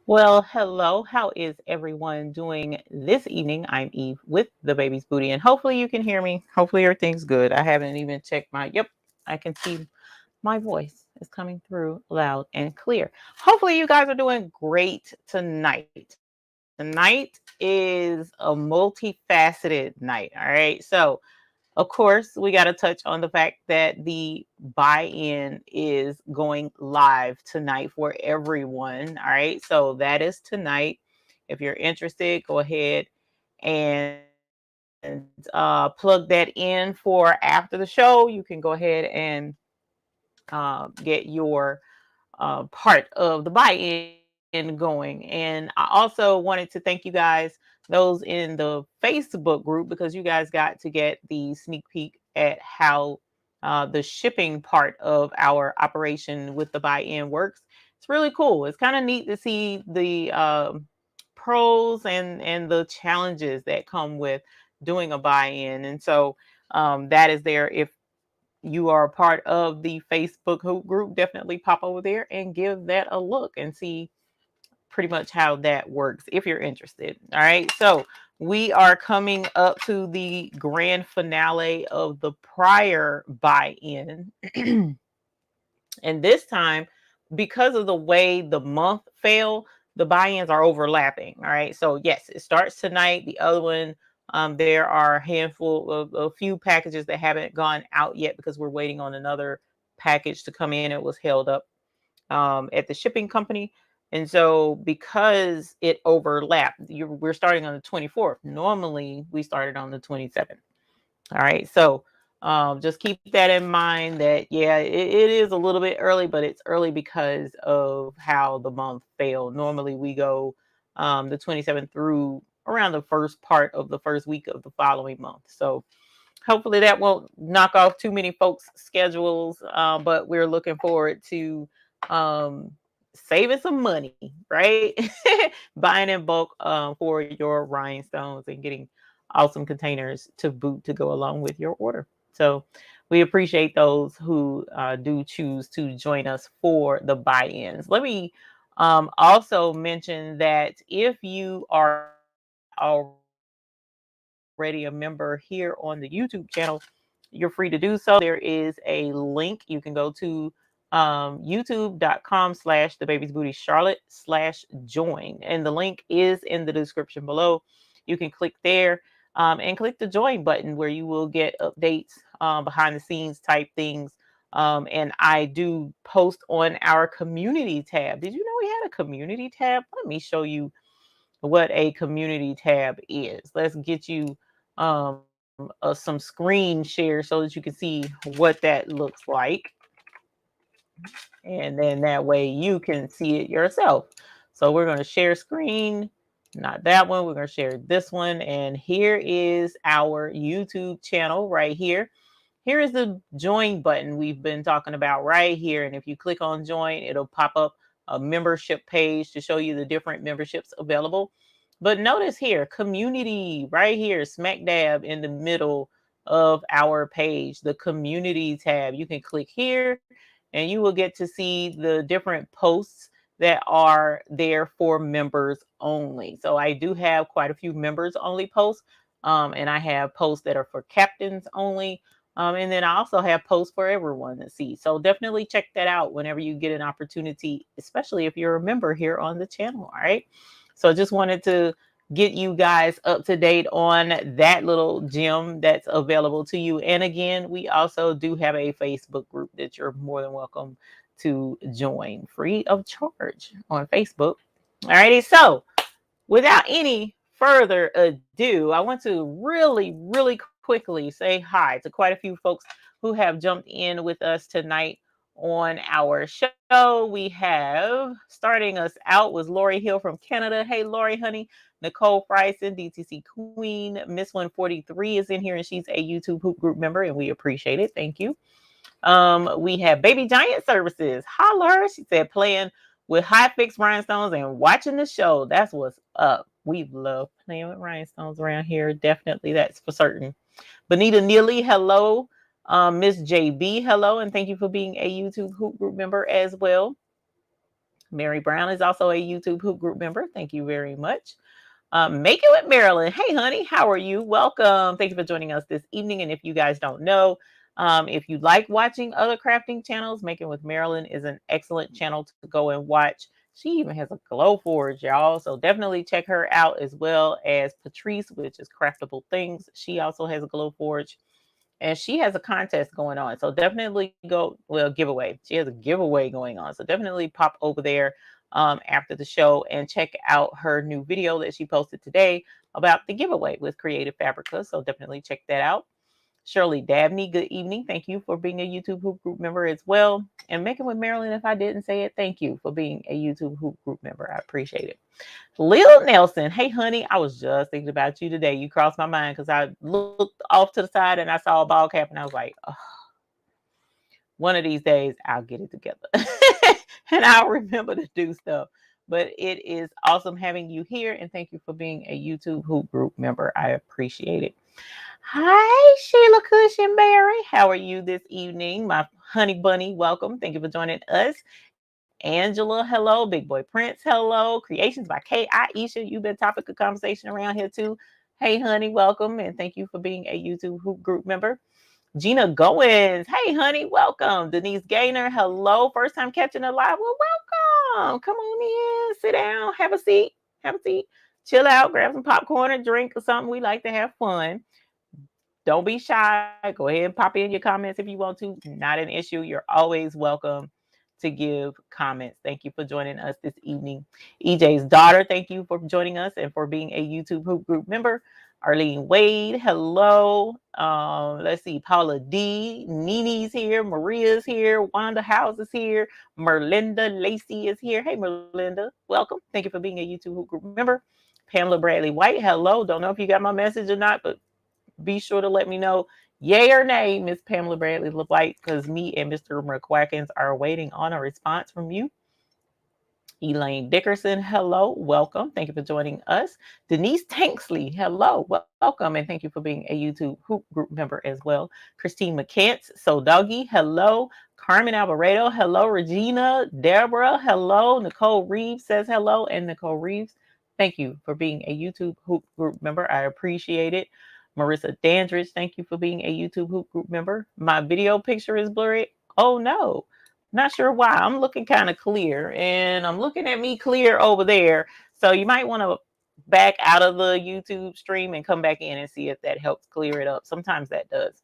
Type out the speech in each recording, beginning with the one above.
Well, hello. How is everyone doing this evening? I'm Eve with the Baby's Booty, and hopefully you can hear me. Hopefully everything's good. I haven't even checked yep, I can see my voice is coming through loud and clear. Hopefully you guys are doing great tonight. Tonight is a multifaceted night. All right. So, of course, we got to touch on the fact that the buy-in is going live tonight for everyone. All right. So that is tonight. If you're interested, go ahead and plug that in for after the show. You can go ahead and get your part of the buy-in going. And I also wanted to thank you guys, those in the Facebook group, because you guys got to get the sneak peek at how the shipping part of our operation with the buy-in works. It's really cool. It's kind of neat to see the pros and the challenges that come with doing a buy-in. And so that is there. If you are a part of the Facebook Hoop group, definitely pop over there and give that a look and see pretty much how that works if you're interested. All right. So we are coming up to the grand finale of the prior buy-in. And this time, because of the way the month fell, the buy-ins are overlapping. All right. So yes, it starts tonight. The other one, there are a handful of a few packages that haven't gone out yet because we're waiting on another package to come in. It was held up at the shipping company. And so because it overlapped, we're starting on the 24th. Normally we started on the 27th. All right. So just keep that in mind that, yeah, it is a little bit early, but it's early because of how the month fell. Normally we go the 27th through around the first part of the first week of the following month. So hopefully that won't knock off too many folks' schedules, but we're looking forward to um, saving some money, right? Buying in bulk for your rhinestones and getting awesome containers to boot to go along with your order. So we appreciate those who do choose to join us for the buy-ins. Let me also mention that if you are not already a member here on the YouTube channel, you're free to do so. There is a link. You can go to youtube.com/the baby's booty Charlotte /join. And the link is in the description below. You can click there and click the join button where you will get updates, behind the scenes type things. And I do post on our community tab. Did you know we had a community tab? Let me show you what a community tab is. Let's get you some screen share so that you can see what that looks like. And then that way you can see it yourself. So we're going to share screen, not that one. We're going to share this one. And here is our YouTube channel right here. Here is the join button we've been talking about right here. And if you click on join, it'll pop up a membership page to show you the different memberships available. But notice here, community right here, smack dab in the middle of our page, the community tab. You can click here and you will get to see the different posts that are there for members only. So I do have quite a few members only posts, and I have posts that are for captains only. And then I also have posts for everyone to see. So definitely check that out whenever you get an opportunity, especially if you're a member here on the channel. All right. So I just wanted to get you guys up to date on that little gem that's available to you. And again, we also do have a Facebook group that you're more than welcome to join free of charge on Facebook. All righty. So without any further ado, I want to really quickly say hi to quite a few folks who have jumped in with us tonight on our show. We have, starting us out, was Lori Hill from Canada. Hey, Lori, honey. Nicole Frison, DTC Queen. Miss 143 is in here, and she's a YouTube Hoop Group member, and we appreciate it. Thank you. We have Baby Giant Services. Holler. She said, playing with high fixed rhinestones and watching the show. That's what's up. We love playing with rhinestones around here. Definitely, that's for certain. Bonita Neely, hello. Miss JB, hello. And thank you for being a YouTube Hoop Group member as well. Mary Brown is also a YouTube Hoop Group member. Thank you very much. Make It with Marilyn. Hey, honey, how are you? Welcome. Thank you for joining us this evening. And if you guys don't know, if you like watching other crafting channels, Making with Marilyn is an excellent channel to go and watch. She even has a glow forge, y'all. So definitely check her out, as well as Patrice, which is Craftable Things. She also has a glow forge. And she has a contest going on. So definitely go, well, giveaway. She has a giveaway going on. So definitely pop over there after the show and check out her new video that she posted today about the giveaway with Creative Fabrica. So definitely check that out. Shirley Dabney, good evening. Thank you for being a YouTube Hoop Group member as well. And Making with Marilyn, if I didn't say it, thank you for being a YouTube Hoop Group member. I appreciate it. Lil Nelson, hey honey, I was just thinking about you today. You crossed my mind because I looked off to the side and I saw a ball cap and I was like, oh, one of these days I'll get it together and I'll remember to do stuff. But it is awesome having you here, and thank you for being a YouTube Hoop Group member. I appreciate it. Hi, Sheila Cushionberry. How are you this evening? My honey bunny, welcome. Thank you for joining us. Angela, hello. Big Boy Prince, hello. Creations by Kay Aisha, you've been topic of conversation around here too. Hey, honey, welcome. And thank you for being a YouTube Hoop Group member. Gina Goins, hey, honey, welcome. Denise Gaynor, hello. First time catching a live. Well, welcome. Come on in, sit down, have a seat, chill out, grab some popcorn and drink or something. We like to have fun. Don't be shy. Go ahead and pop in your comments if you want to. Not an issue. You're always welcome to give comments. Thank you for joining us this evening. EJ's daughter, thank you for joining us and for being a YouTube Hoop Group member. Arlene Wade, hello. Let's see, Paula D, Nini's here, Maria's here, Wanda House is here, Merlinda Lacey is here. Hey, Merlinda, welcome. Thank you for being a YouTube Hoop Group member. Pamela Bradley White, hello. Don't know if you got my message or not, but be sure to let me know, yay or nay, Miss Pamela Bradley White, because me and Mr. McQuackins are waiting on a response from you. Elaine Dickerson, hello, welcome. Thank you for joining us. Denise Tanksley, hello, welcome, and thank you for being a YouTube Hoop Group member as well. Christine McCants, so doggy, hello. Carmen Alvarado, hello. Regina, Deborah, hello. Nicole Reeves says hello, and Nicole Reeves, thank you for being a YouTube Hoop Group member. I appreciate it. Marissa Dandridge, thank you for being a YouTube Hoop Group member. My video picture is blurry. Oh no, not sure why. I'm looking kind of clear, and I'm looking at me clear over there. So you might want to back out of the YouTube stream and come back in and see if that helps clear it up. Sometimes that does.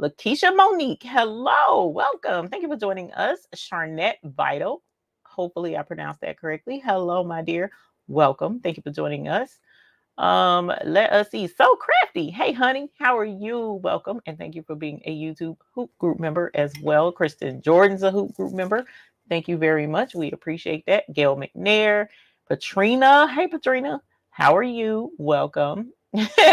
Lakeisha Monique, hello, welcome. Thank you for joining us. Charnette Vital, hopefully I pronounced that correctly. Hello, my dear. Welcome. Thank you for joining us. Let us see. So Crafty, hey honey, how are you? Welcome, and thank you for being a YouTube Hoop Group member as well. Kristen Jordan's a Hoop Group member. Thank you very much. We appreciate that. Gail McNair, Patrina, hey Patrina, how are you? Welcome.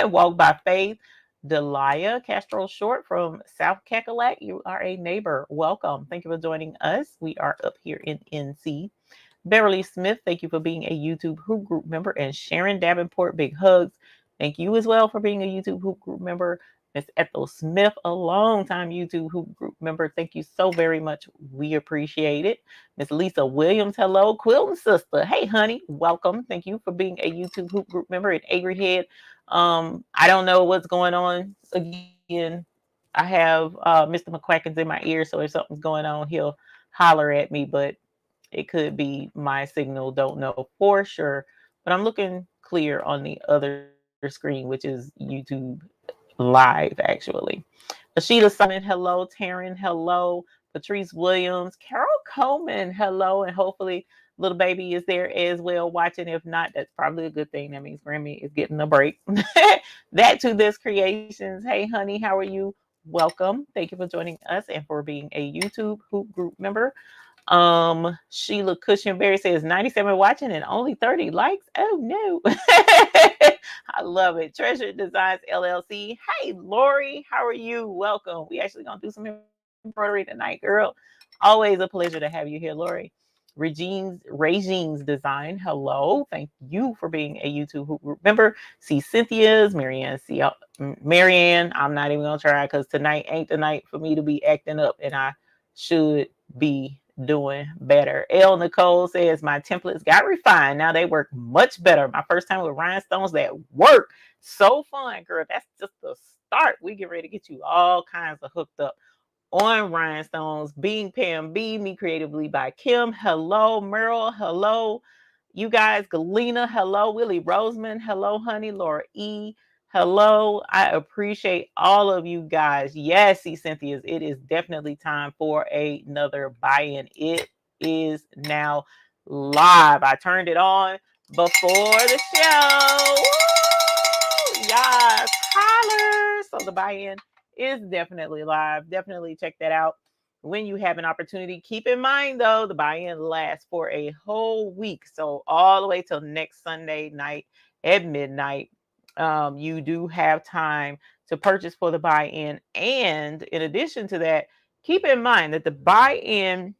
Walk by Faith, Delia Castro Short from South Cackalack. You are a neighbor. Welcome. Thank you for joining us. We are up here in NC. Beverly Smith, thank you for being a YouTube Hoop Group member. And Sharon Davenport, big hugs. Thank you as well for being a YouTube Hoop Group member. Miss Ethel Smith, a long-time YouTube Hoop Group member. Thank you so very much. We appreciate it. Miss Lisa Williams, hello. Quilton sister, hey honey, welcome. Thank you for being a YouTube Hoop Group member at Avery Head. I don't know what's going on. Again, I have Mr. McQuackins in my ear, so if something's going on, he'll holler at me, but it could be my signal. Don't know for sure, but I'm looking clear on the other screen, which is YouTube Live, actually. Ashita Simon, hello. Taryn, hello. Patrice Williams, Carol Coleman, hello. And hopefully little baby is there as well watching. If not, that's probably a good thing. That means Grammy is getting a break. That to this creations. Hey, honey, how are you? Welcome. Thank you for joining us and for being a YouTube Hoop Group member. Sheila Cushionberry says 97 watching and only 30 likes. Oh no. I love it. Treasure Designs LLC. Hey Lori, how are you? Welcome. We actually gonna do some embroidery tonight, girl. Always a pleasure to have you here, Lori. Regine's Design. Hello. Thank you for being a YouTube Hoop Group member. See Cynthia's, Marianne. I'm not even gonna try because tonight ain't the night for me to be acting up, and I should be doing better. L Nicole says my templates got refined. Now they work much better. My first time with rhinestones that work. So fun, girl. That's just the start. We get ready to get you all kinds of hooked up on rhinestones. Being Pam B, Me Creatively by Kim. Hello, Merle. Hello, you guys. Galena. Hello, Willie Roseman. Hello, honey. Laura E. Hello. I appreciate all of you guys. Yes, see, Cynthia's. It is definitely time for another buy-in. It is now live. I turned it on before the show. Woo! Yes, holler. So the buy-in is definitely live. Definitely check that out when you have an opportunity. Keep in mind, though, the buy-in lasts for a whole week. So all the way till next Sunday night at midnight. You do have time to purchase for the buy-in. And in addition to that, keep in mind that the buy-in,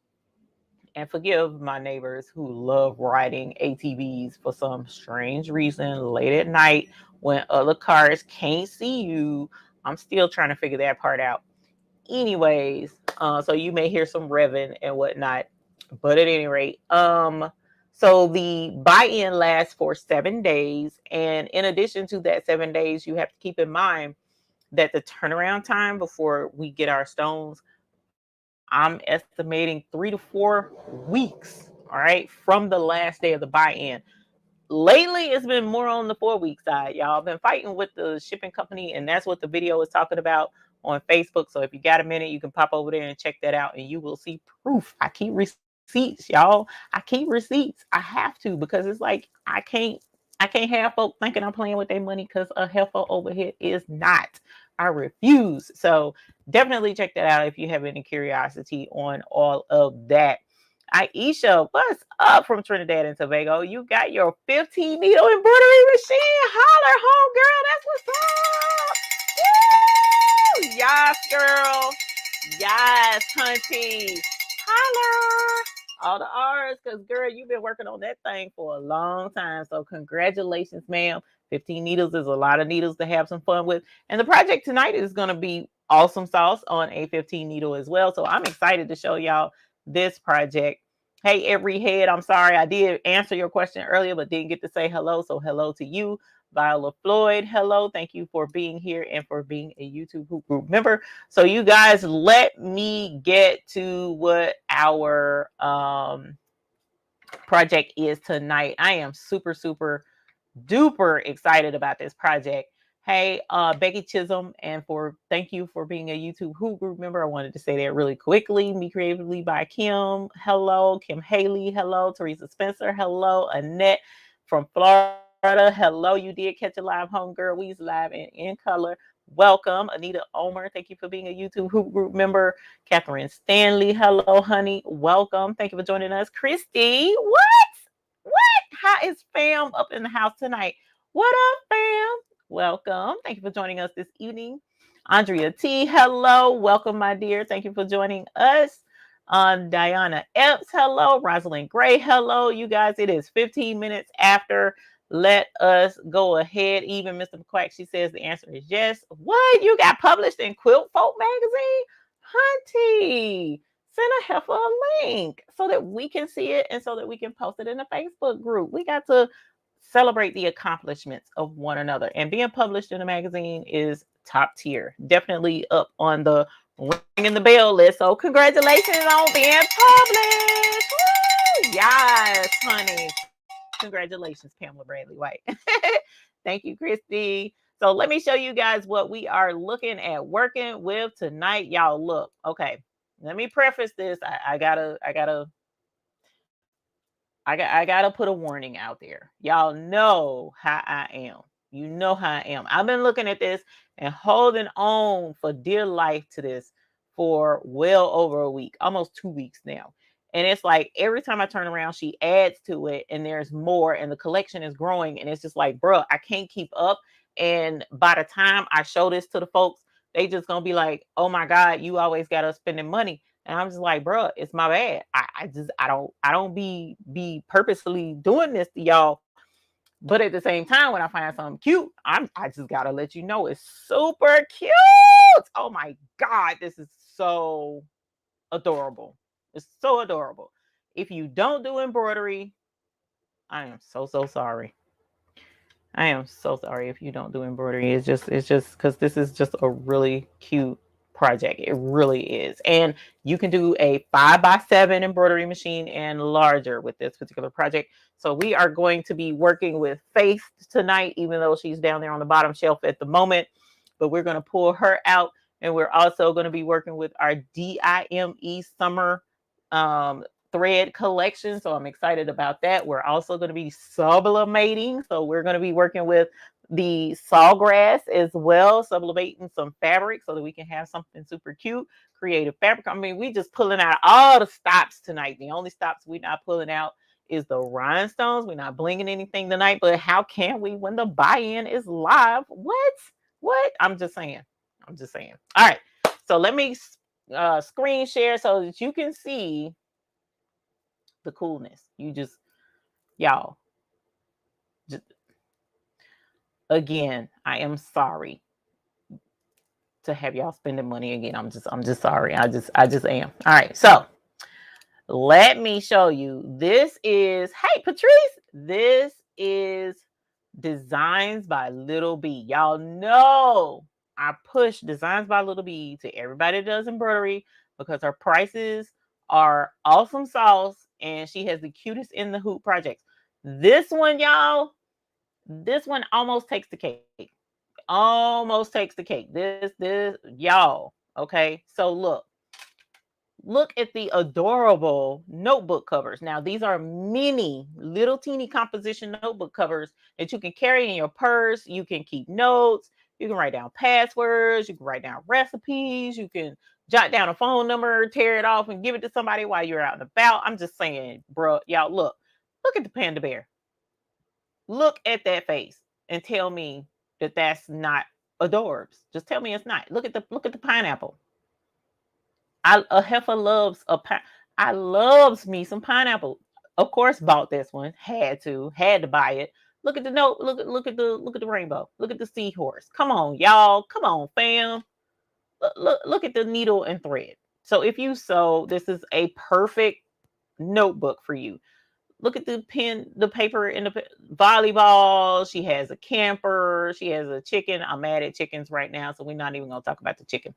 and forgive my neighbors who love riding ATVs for some strange reason late at night when other cars can't see you. I'm still trying to figure that part out. Anyways, so you may hear some revving and whatnot, but at any rate, so the buy-in lasts for 7 days, and in addition to that 7 days, you have to keep in mind that the turnaround time before we get our stones, I'm estimating 3 to 4 weeks, all right, from the last day of the buy-in. Lately, it's been more on the 4-week side, y'all. I've been fighting with the shipping company, and that's what the video is talking about on Facebook. So if you got a minute, you can pop over there and check that out, and you will see proof. I keep receipts, y'all. I keep receipts. I have to, because it's like I can't have folk thinking I'm playing with their money, because a heifer over here is not. I refuse. So definitely check that out if you have any curiosity on all of that. Aisha, what's up from Trinidad and Tobago? You got your 15 needle embroidery machine. Holler, home girl. That's what's up. Woo! Yes, girl. Yes, hunty. Holler. All the R's, because girl, you've been working on that thing for a long time. So congratulations, ma'am. 15 needles is a lot of needles to have some fun with. And the project tonight is going to be awesome sauce on a 15 needle as well. So I'm excited to show y'all this project. Hey, every head, I'm sorry I did answer your question earlier, but didn't get to say hello. So hello to you. Viola Floyd, hello. Thank you for being here and for being a YouTube Hoop Group member. So you guys, let me get to what our project is tonight. I am super, super duper excited about this project. Hey, Becky Chisholm, and thank you for being a YouTube Who Group member. I wanted to say that really quickly. Me Creatively by Kim. Hello. Kim Haley. Hello. Teresa Spencer. Hello. Annette from Florida. Hello. You did catch a live, homegirl. We's live and in color. Welcome. Anita Omer. Thank you for being a YouTube Hoop Group member. Catherine Stanley. Hello, honey. Welcome. Thank you for joining us. Christy. What? How is fam up in the house tonight? What up, fam? Welcome. Thank you for joining us this evening. Andrea T, hello. Welcome, my dear. Thank you for joining us. Diana Epps, hello. Rosalind Gray, hello. You guys, it is 15 minutes after. Let us go ahead. Even Mr. McQuack, she says the answer is yes. What? You got published in Quilt Folk magazine? Hunty, send a heifer a link so that we can see it and so that we can post it in the Facebook group. We got to celebrate the accomplishments of one another. And being published in a magazine is top tier. Definitely up on the ringing the bell list. So congratulations on being published. Woo! Yes, honey. Congratulations, Pamela Bradley White. Thank you, Christy. So let me show you guys what we are looking at working with tonight. Y'all look, okay. Let me preface this. I gotta put a warning out there. Y'all know how I am. You know how I am. I've been looking at this and holding on for dear life to this for well over a week, almost 2 weeks now. And it's like every time I turn around, she adds to it and there's more and the collection is growing. And it's just like, bro, I can't keep up. And by the time I show this to the folks, they just gonna be like, oh my God, you always got us spending money. And I'm just like, bro, it's my bad. I don't be purposely doing this to y'all. But at the same time, when I find something cute, I just gotta let you know it's super cute. Oh my God, this is so adorable. It's so adorable. If you don't do embroidery, I am so sorry. I am so sorry if you don't do embroidery. It's just because this is just a really cute project. It really is. And you can do a 5x7 embroidery machine and larger with this particular project. So we are going to be working with Faith tonight, even though she's down there on the bottom shelf at the moment. But we're going to pull her out, and we're also going to be working with our DIME summer thread collection. So I'm excited about that. We're also going to be sublimating. So we're going to be working with the sawgrass as well, sublimating some fabric so that we can have something super cute, creative fabric. I mean, we just pulling out all the stops tonight. The only stops we're not pulling out is the rhinestones. We're not blinging anything tonight, but how can we when the buy-in is live? What? I'm just saying. All right. So let me screen share so that you can see the coolness. Y'all, just, again, I am sorry to have y'all spending money again. I'm just sorry. I just am. All right. So let me show you. This is, hey, Patrice, this is Designs by Little B. Y'all know I push Designs by Little B to everybody that does embroidery because her prices are awesome sauce and she has the cutest in the hoop projects. This one, y'all, this one almost takes the cake. Almost takes the cake. This, y'all. Okay. So look at the adorable notebook covers. Now, these are mini, little teeny composition notebook covers that you can carry in your purse. You can keep notes. You can write down passwords. You can write down recipes. You can jot down a phone number, tear it off, and give it to somebody while you're out and about. I'm just saying, bro, y'all, look at the panda bear. Look at that face and tell me that that's not adorbs. Just tell me it's not. Look at the pineapple. A heifer loves I loves me some pineapple. Of course, bought this one. Had to buy it. Look at the note. Look at the rainbow. Look at the seahorse. Come on, y'all. Come on, fam. Look at the needle and thread. So if you sew, this is a perfect notebook for you. Look at the paper in the volleyball. She has a camper. She has a chicken. I'm mad at chickens right now, so we're not even gonna talk about the chicken.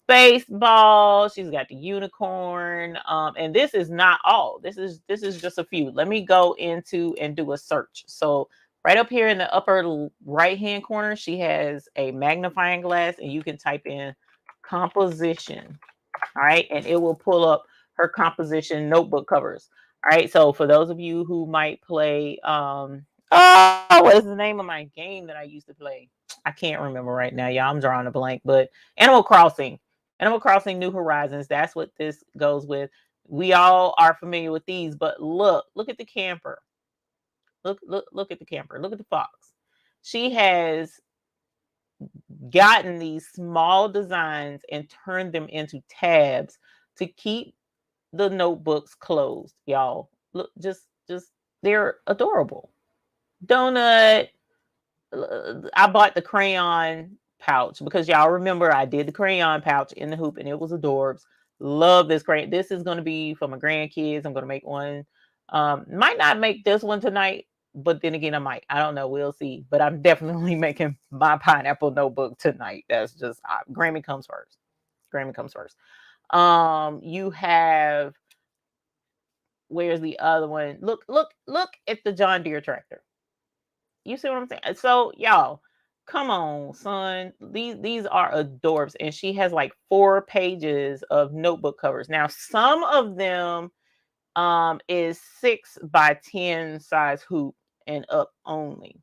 Baseball. She's got the unicorn. And this is not all. This is just a few. Let me go into and do a search. So right up here in the upper right hand corner, she has a magnifying glass, and you can type in composition. All right, and it will pull up her composition notebook covers. All right, so for those of you who might play, what is the name of my game that I used to play? I can't remember right now, y'all. I'm drawing a blank, but Animal Crossing New Horizons. That's what this goes with. We all are familiar with these, but look at the camper. Look at the camper. Look at the fox. She has gotten these small designs and turned them into tabs to keep the notebooks closed, y'all. Look, just they're adorable. Donut. I bought the crayon pouch because y'all remember I did the crayon pouch in the hoop and it was adorbs. Love this crayon. This is going to be for my grandkids. I'm going to make one. Might not make this one tonight, but then again, I might. I don't know. We'll see. But I'm definitely making my pineapple notebook tonight. That's just Grammy comes first. You have, where's the other one? Look at the John Deere tractor. You see what I'm saying? So y'all, come on, son. These are adorbs, and she has like 4 pages of notebook covers. Now, some of them is 6x10 size hoop and up only.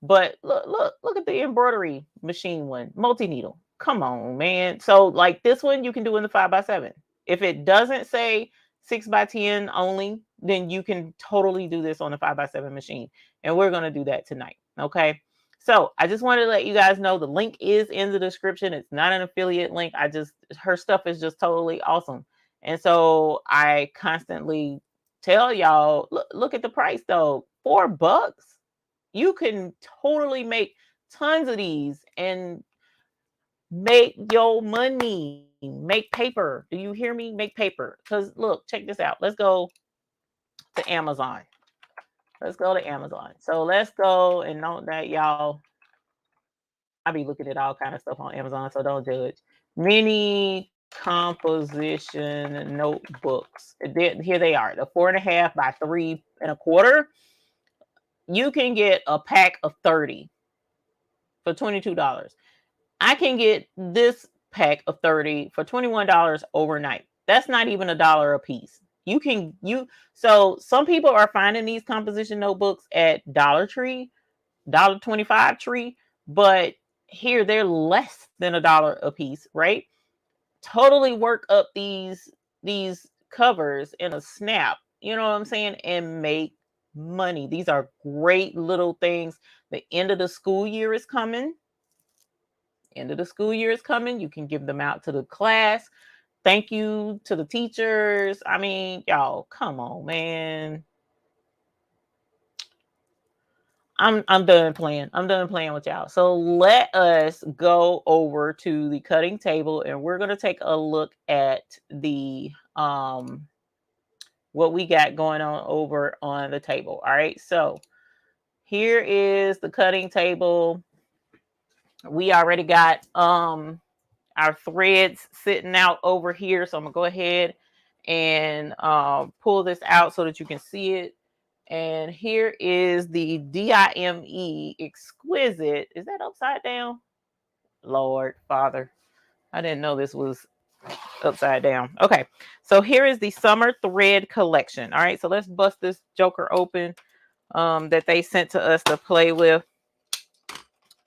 But look at the embroidery machine one, multi-needle. Come on, man. So like this one you can do in the 5x7. If it doesn't say 6x10 only, then you can totally do this on a 5x7 machine. And we're going to do that tonight. Okay. So I just wanted to let you guys know the link is in the description. It's not an affiliate link. Her stuff is just totally awesome. And so I constantly tell y'all, look at the price though. $4. You can totally make tons of these and make your money. Make paper. Do you hear me? Make paper. Because look, check this out. Let's go to Amazon. Let's go to Amazon. So let's go, and note that y'all, I be looking at all kind of stuff on Amazon, so don't judge. Mini composition notebooks. Here they are, the 4.5 by 3.25. You can get a pack of 30 for $22. I can get this pack of 30 for $21 overnight. That's not even $1 a piece. So some people are finding these composition notebooks at Dollar Tree, $1.25 Tree, but here they're less than $1 a piece, right? Totally work up these covers in a snap, you know what I'm saying, and make money. These are great little things. The end of the school year is coming. You can give them out to the class. Thank you to the teachers. I mean, y'all, come on, man. I'm done playing. I'm done playing with y'all. So let us go over to the cutting table, and we're going to take a look at the what we got going on over on the table. All right. So here is the cutting table. We already got our threads sitting out over here. So I'm gonna go ahead and pull this out so that you can see it. And here is the DIME Exquisite. Is that upside down? Lord Father, I didn't know this was upside down. Okay, so here is the summer thread collection. All right, so let's bust this joker open that they sent to us to play with,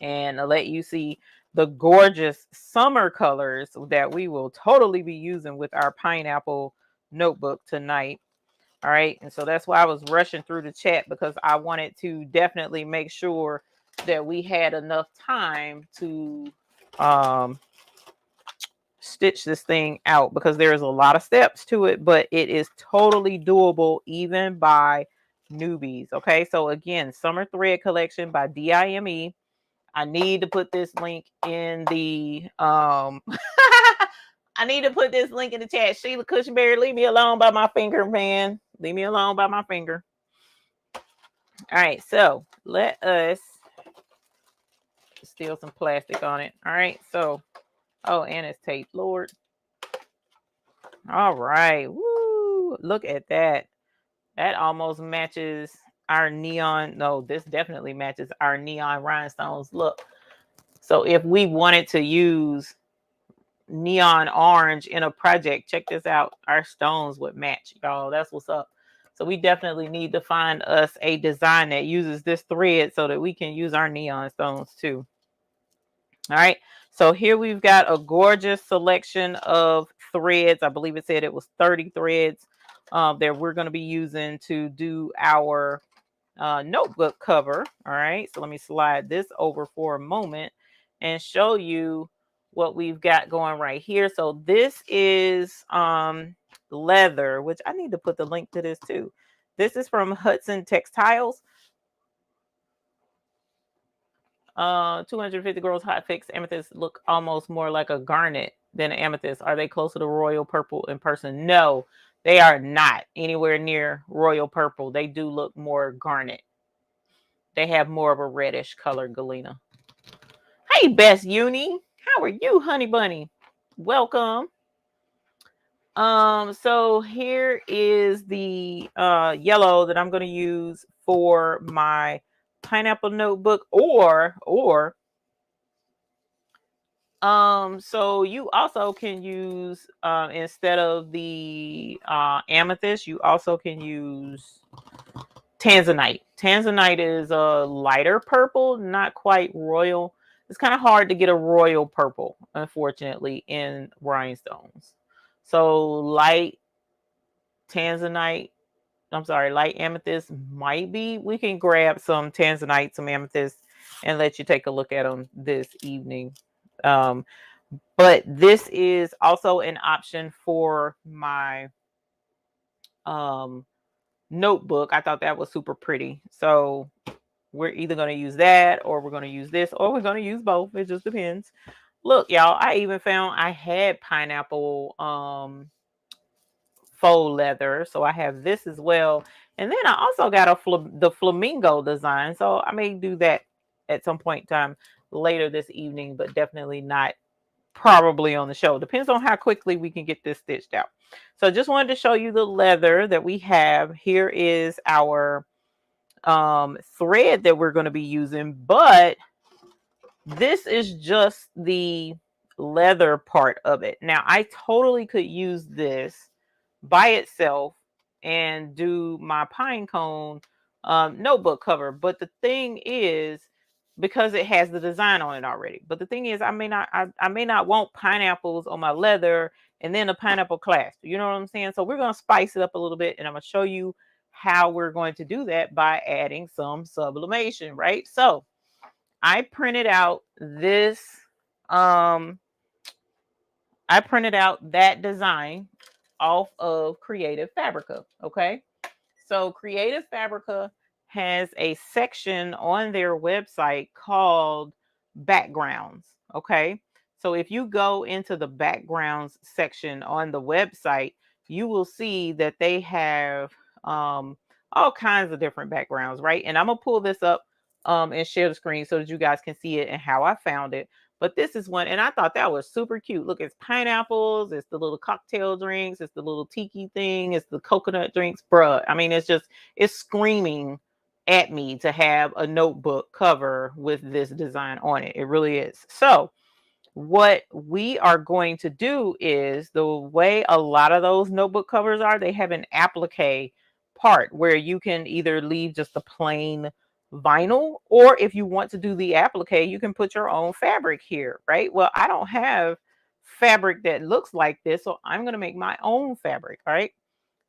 and let you see the gorgeous summer colors that we will totally be using with our pineapple notebook tonight. All right. And so that's why I was rushing through the chat, because I wanted to definitely make sure that we had enough time to stitch this thing out, because there's a lot of steps to it, but it is totally doable even by newbies. Okay. So again, Summer Thread Collection by DIME. I need to put this link in the I need to put this link in the chat. Sheila Cushionberry, leave me alone by my finger, man. Leave me alone by my finger. All right, so let us steal some plastic on it. All right, so, oh, and it's taped, Lord. All right, woo, look at that. That almost matches our neon. No, this definitely matches our neon rhinestones. Look, so if we wanted to use neon orange in a project, check this out, our stones would match, y'all. That's what's up. So we definitely need to find us a design that uses this thread so that we can use our neon stones too. All right, so here we've got a gorgeous selection of threads. I believe it said it was 30 threads that we're going to be using to do our notebook cover. All right, so let me slide this over for a moment and show you what we've got going right here. So this is leather, which I need to put the link to this too. This is from Hudson Textiles. 250 girls hot fix amethyst look almost more like a garnet than an amethyst. Are they closer to royal purple in person? No, they are not anywhere near royal purple. They do look more garnet. They have more of a reddish color, Galena. Hey, Best Uni. How are you, honey bunny? Welcome. So here is the yellow that I'm going to use for my pineapple notebook, so you also can use instead of the amethyst, you also can use tanzanite. Tanzanite is a lighter purple, not quite royal. It's kind of hard to get a royal purple, unfortunately, in rhinestones. So light tanzanite, light amethyst might be. We can grab some tanzanite, some amethyst, and let you take a look at them this evening. But this is also an option for my notebook. I thought that was super pretty. So we're either going to use that, or we're going to use this, or we're going to use both. It just depends. Look, y'all, I even found I had pineapple faux leather, so I have this as well. And then I also got the flamingo design, so I may do that at some point in time later this evening, but definitely not probably on the show. Depends on how quickly we can get this stitched out. So just wanted to show you the leather that we have. Here is our thread that we're going to be using, but this is just the leather part of it. Now, I totally could use this by itself and do my pine cone notebook cover. But the thing is, because it has the design on it already. But the thing is, I may not want pineapples on my leather and then a pineapple clasp. You know what I'm saying? So we're gonna spice it up a little bit, and I'm gonna show you how we're going to do that by adding some sublimation, right? So I printed out this, um, I printed out that design off of Creative Fabrica. Okay. So Creative Fabrica has a section on their website called backgrounds. Okay. So if you go into the backgrounds section on the website, you will see that they have all kinds of different backgrounds, right? And I'm going to pull this up and share the screen so that you guys can see it and how I found it. But this is one, and I thought that was super cute. Look, it's pineapples, it's the little cocktail drinks, it's the little tiki thing, it's the coconut drinks, bruh. I mean, it's screaming at me to have a notebook cover with this design on it. It really is. So what we are going to do is the way a lot of those notebook covers are, they have an applique part where you can either leave just a plain vinyl, or if you want to do the applique, you can put your own fabric here, right? Well, I don't have fabric that looks like this, so I'm going to make my own fabric. All right.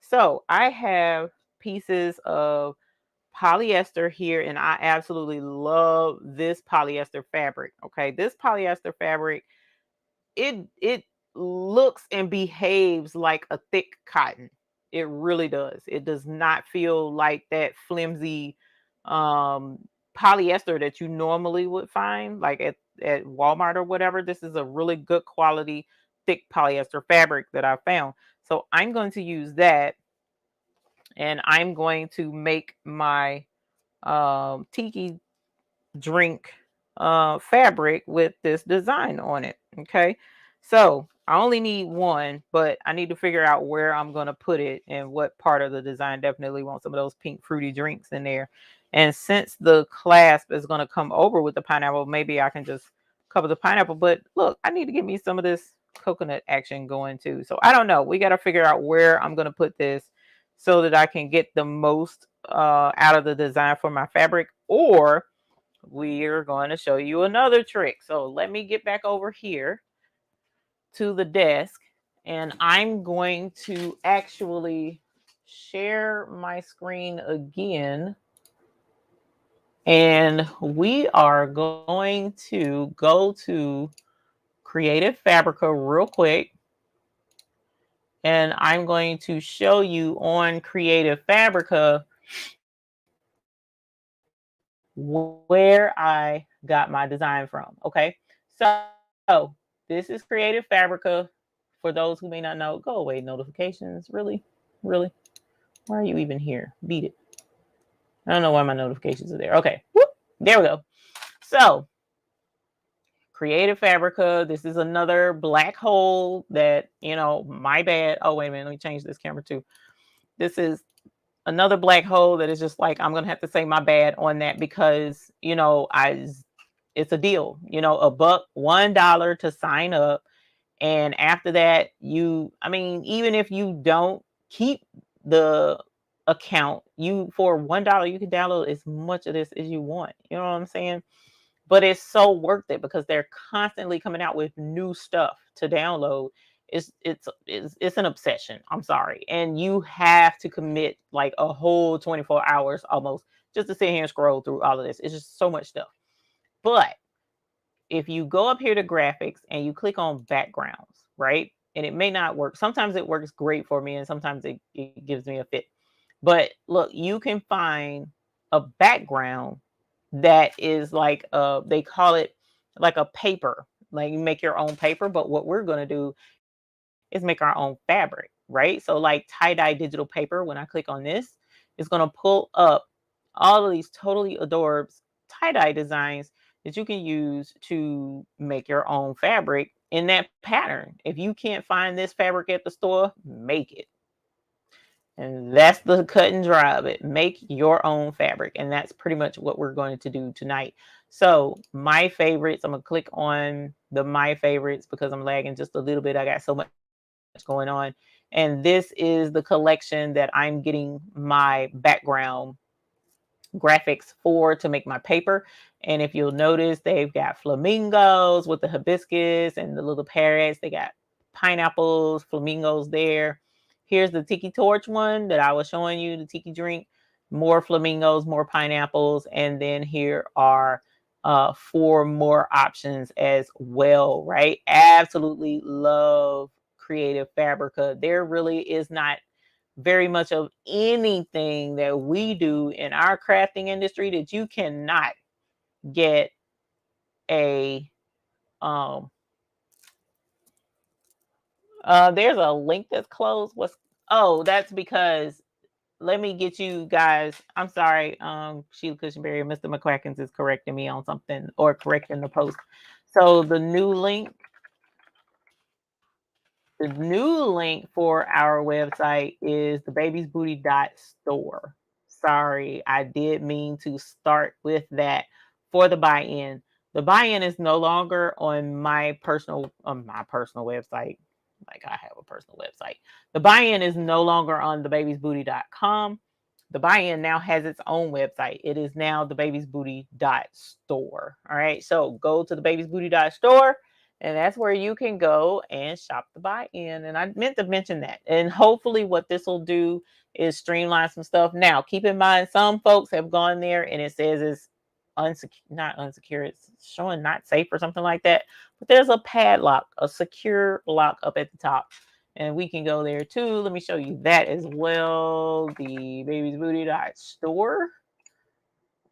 So I have pieces of polyester here, and I absolutely love this polyester fabric. Okay, this polyester fabric, it looks and behaves like a thick cotton. It really does. It does not feel like that flimsy um polyester that you normally would find like at Walmart or whatever. This is a really good quality thick polyester fabric that I found. So I'm going to use that, and I'm going to make my tiki drink fabric with this design on it. Okay, so I only need one, but I need to figure out where I'm going to put it and what part of the design. Definitely want some of those pink fruity drinks in there. And since the clasp is going to come over with the pineapple, maybe I can just cover the pineapple. But look, I need to get me some of this coconut action going too. So I don't know, we got to figure out where I'm going to put this so that I can get the most out of the design for my fabric. Or we're going to show you another trick. So let me get back over here to the desk, and I'm going to actually share my screen again. And we are going to go to Creative Fabrica real quick. And I'm going to show you on Creative Fabrica where I got my design from. Okay. So this is Creative Fabrica. For those who may not know, go away notifications. Really? Really? Why are you even here? Beat it. I don't know why my notifications are there. Okay. Whoop. There we go. So Creative Fabrica. This is another black hole that, my bad. Oh, wait a minute. Let me change this camera too. This is another black hole that is just like, I'm going to have to say my bad on that because, it's a deal, a buck, $1 to sign up. And after that, even if you don't keep the account, for $1, you can download as much of this as you want. You know what I'm saying? But it's so worth it because they're constantly coming out with new stuff to download. It's an obsession. I'm sorry. And you have to commit like a whole 24 hours almost just to sit here and scroll through all of this. It's just so much stuff. But if you go up here to graphics and you click on backgrounds, right? And it may not work. Sometimes it works great for me and sometimes it gives me a fit. But look, you can find a background that is like they call it like a paper. like you make your own paper, but what we're going to do is make our own fabric, right? So like tie-dye digital paper, when I click on this, it's going to pull up all of these totally adorbs tie-dye designs that you can use to make your own fabric in that pattern. If you can't find this fabric at the store, make it. And that's the cut and dry of it. Make your own fabric. And that's pretty much what we're going to do tonight. So my favorites, I'm going to click on the my favorites because I'm lagging just a little bit. I got so much going on. And this is the collection that I'm getting my background graphics for to make my paper. And if you'll notice, they've got flamingos with the hibiscus and the little parrots. They got pineapples, flamingos there. Here's the tiki torch one that I was showing you, the tiki drink. More flamingos, more pineapples. And then here are 4 more options as well, right? Absolutely love Creative Fabrica. There really is not very much of anything that we do in our crafting industry that you cannot get a there's a link that's closed. That's because, let me get you guys, I'm sorry, Sheila Cushionberry and Mr. McQuackins is correcting me on something, or correcting the post. So the new link for our website is thebabiesbooty.store. Sorry, I did mean to start with that for the buy-in. The buy-in is no longer on my personal website. Like, I have a personal website. The buy-in is no longer on thebabiesbooty.com. The buy-in now has its own website. It is now thebabiesbooty.store. All right. So go to thebabiesbooty.store, and that's where you can go and shop the buy-in. And I meant to mention that. And hopefully what this will do is streamline some stuff. Now, keep in mind, some folks have gone there and it says it's not unsecure. It's showing not safe or something like that. But there's a padlock, a secure lock up at the top. And we can go there too. Let me show you that as well. The babiesbooty.store.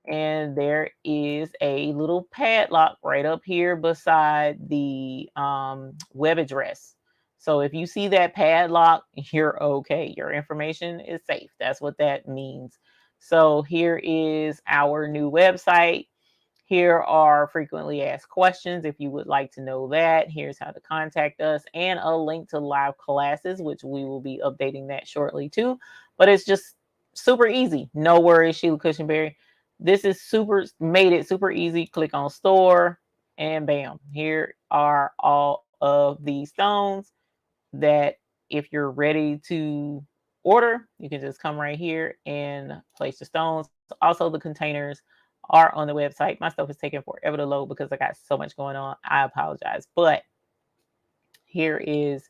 And there is a little padlock right up here beside the web address. So if you see that padlock, you're okay. Your information is safe. That's what that means. So here is our new website. Here are frequently asked questions if you would like to know that. Here's how to contact us, and a link to live classes, which we will be updating that shortly too. But it's just super easy. No worries, Sheila Cushionberry. This is made it super easy. Click on store and bam, here are all of these stones that if you're ready to order, you can just come right here and place the stones. Also, the containers are on the website. My stuff is taking forever to load because I got so much going on. I apologize. But here is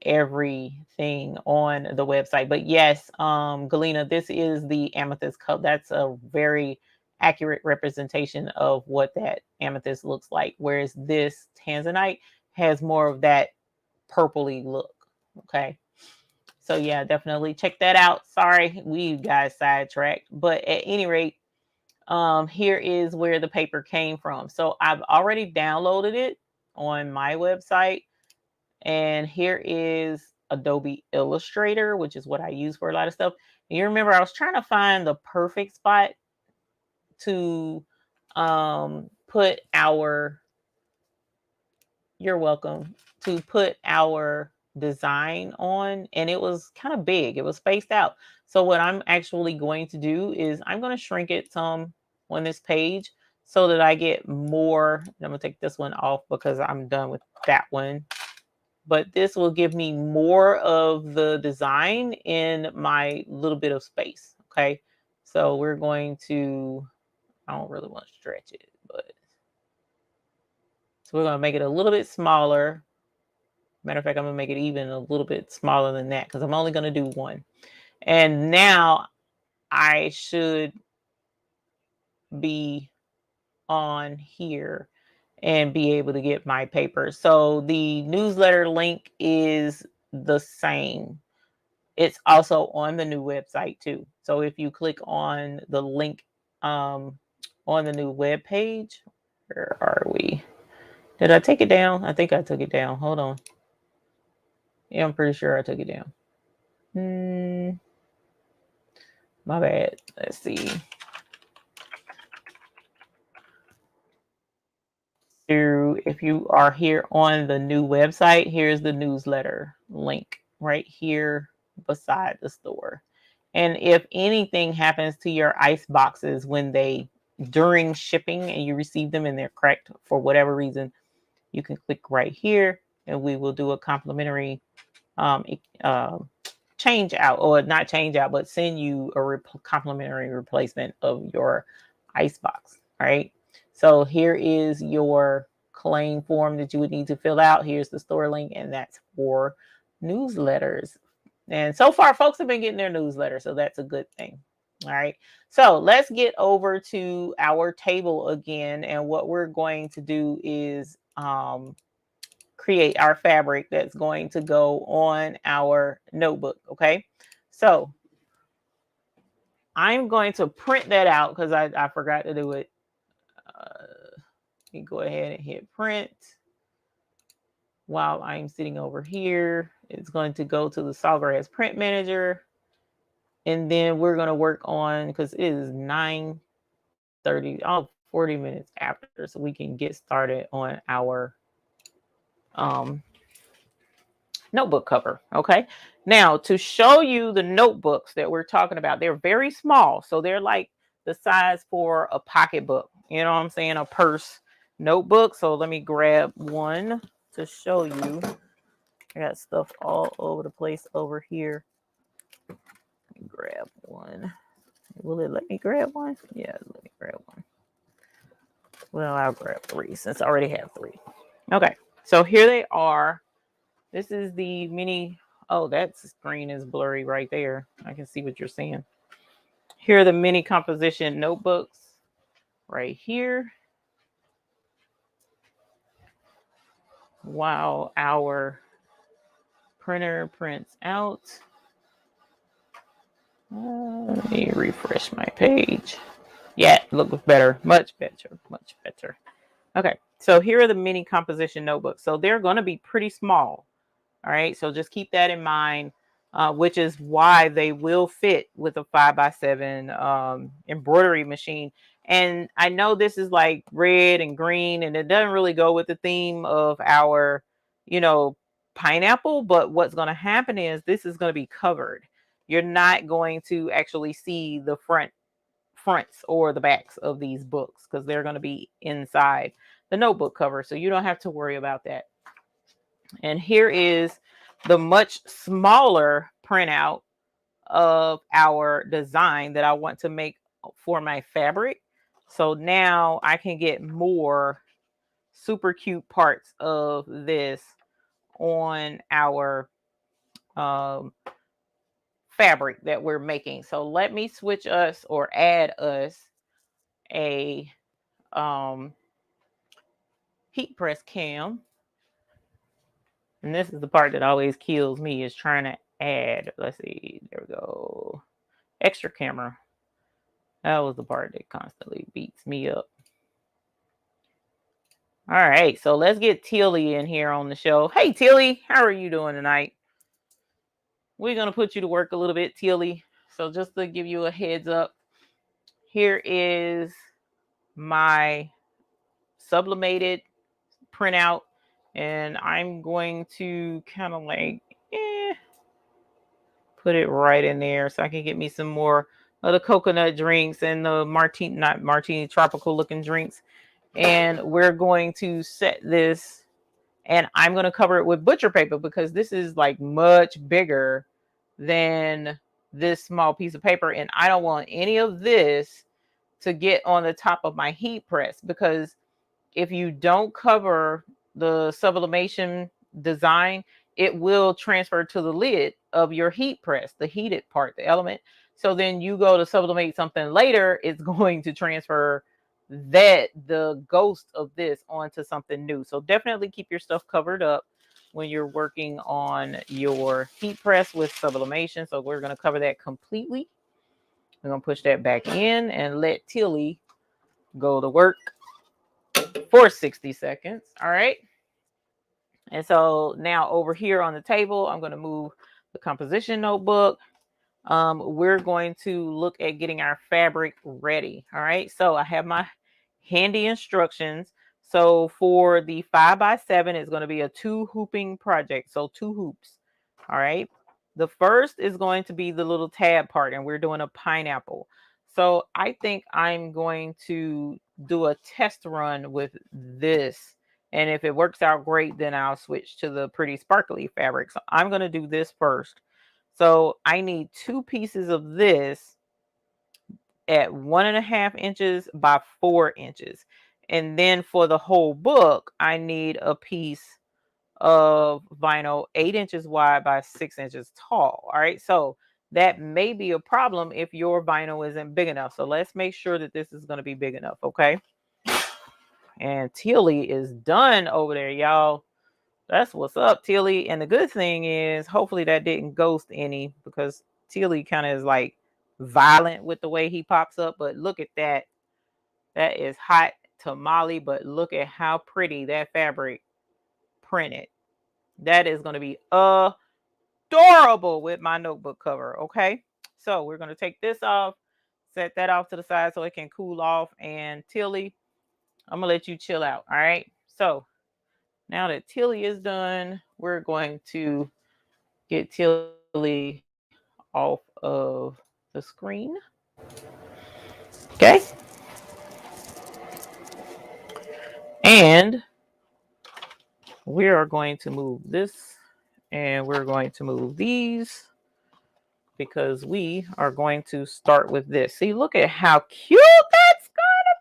everything on the website. But yes, Galena, this is the amethyst cup. That's a very accurate representation of what that amethyst looks like. Whereas this tanzanite has more of that purpley look. Okay. So yeah, definitely check that out. Sorry, we got sidetracked. But at any rate, here is where the paper came from. So I've already downloaded it on my website. And here is Adobe Illustrator, which is what I use for a lot of stuff. And you remember I was trying to find the perfect spot to put our, you're welcome, to put our design on, and it was kind of big. It was spaced out. So what I'm actually going to do is I'm going to shrink it some on this page so that I get more. I'm going to take this one off because I'm done with that one. But this will give me more of the design in my little bit of space. Okay. So we're going to, I don't really want to stretch it, but so we're going to make it a little bit smaller. Matter of fact, I'm going to make it even a little bit smaller than that because I'm only going to do one. And now I should be on here and be able to get my paper. So the newsletter link is the same. It's also on the new website too. So if you click on the link on the new web page, where are we? Did I take it down? I think I took it down. Hold on. Yeah, I'm pretty sure I took it down. My bad. Let's see. If you are here on the new website, here's the newsletter link right here beside the store. And if anything happens to your ice boxes when they during shipping and you receive them and they're cracked for whatever reason, you can click right here and we will do a complimentary change out, or not change out, but send you a complimentary replacement of your ice box. All right. So here is your claim form that you would need to fill out. Here's the store link, and that's for newsletters. And so far, folks have been getting their newsletter, so that's a good thing. All right. So let's get over to our table again. And what we're going to do is create our fabric that's going to go on our notebook. Okay. So I'm going to print that out because I forgot to do it. You go ahead and hit print. While I'm sitting over here, it's going to go to the Sawgrass Print Manager. And then we're going to work on, because it is 9:30, 40 minutes after, so we can get started on our notebook cover. Okay. Now, to show you the notebooks that we're talking about, they're very small. So they're like the size for a pocketbook. You know what I'm saying? A purse notebook. So let me grab one to show you. I got stuff all over the place over here. Let me grab one. Will it let me grab one? Yeah, let me grab one. Well, I'll grab three since I already have three. Okay. So here they are. This is the mini. Oh, that screen is blurry right there. I can see what you're saying. Here are the mini composition notebooks right here. While our printer prints out. Let me refresh my page. Yeah, looks better. Much better. Much better. Okay, so here are the mini composition notebooks. So they're going to be pretty small. All right, so just keep that in mind, which is why they will fit with a 5x7 embroidery machine. And I know this is like red and green, and it doesn't really go with the theme of our, pineapple. But what's going to happen is this is going to be covered. You're not going to actually see the fronts or the backs of these books because they're going to be inside the notebook cover. So you don't have to worry about that. And here is the much smaller printout of our design that I want to make for my fabric. So now I can get more super cute parts of this on our fabric that we're making. So let me switch us or add us a heat press cam. And this is the part that always kills me, is trying to add, let's see, there we go, extra camera. That was the part that constantly beats me up. All right, so let's get Tilly in here on the show. Hey, Tilly, how are you doing tonight? We're going to put you to work a little bit, Tilly. So just to give you a heads up, here is my sublimated printout. And I'm going to kind of like, put it right in there so I can get me some more of the coconut drinks and the not martini, tropical looking drinks. And we're going to set this, and I'm going to cover it with butcher paper because this is like much bigger than this small piece of paper. And I don't want any of this to get on the top of my heat press, because if you don't cover the sublimation design, it will transfer to the lid of your heat press, the heated part, the element. So then you go to sublimate something later, it's going to transfer the ghost of this onto something new. So definitely keep your stuff covered up when you're working on your heat press with sublimation. So we're going to cover that completely. We're going to push that back in and let Tilly go to work for 60 seconds. All right. And so now over here on the table, I'm going to move the composition notebook. We're going to look at getting our fabric ready. All right. So I have my handy instructions. So for the 5x7, it's going to be a 2 hooping project. So 2 hoops. All right. The first is going to be the little tab part, and we're doing a pineapple. So I think I'm going to do a test run with this. And if it works out great, then I'll switch to the pretty sparkly fabric. So I'm going to do this first. So I need 2 pieces of this at 1.5 inches by 4 inches. And then for the whole book, I need a piece of vinyl 8 inches wide by 6 inches tall. All right. So that may be a problem if your vinyl isn't big enough. So let's make sure that this is going to be big enough. Okay. And Tilly is done over there, y'all. That's what's up, Tilly. And the good thing is, hopefully that didn't ghost any, because Tilly kind of is like violent with the way he pops up. But look at that. That is hot tamale. But look at how pretty that fabric printed. That is going to be adorable with my notebook cover. Okay. So we're going to take this off, set that off to the side so it can cool off. And Tilly, I'm going to let you chill out. All right. So now that Tilly is done, we're going to get Tilly off of the screen. Okay. And we are going to move this, and we're going to move these, because we are going to start with this. See, look at how cute that's going to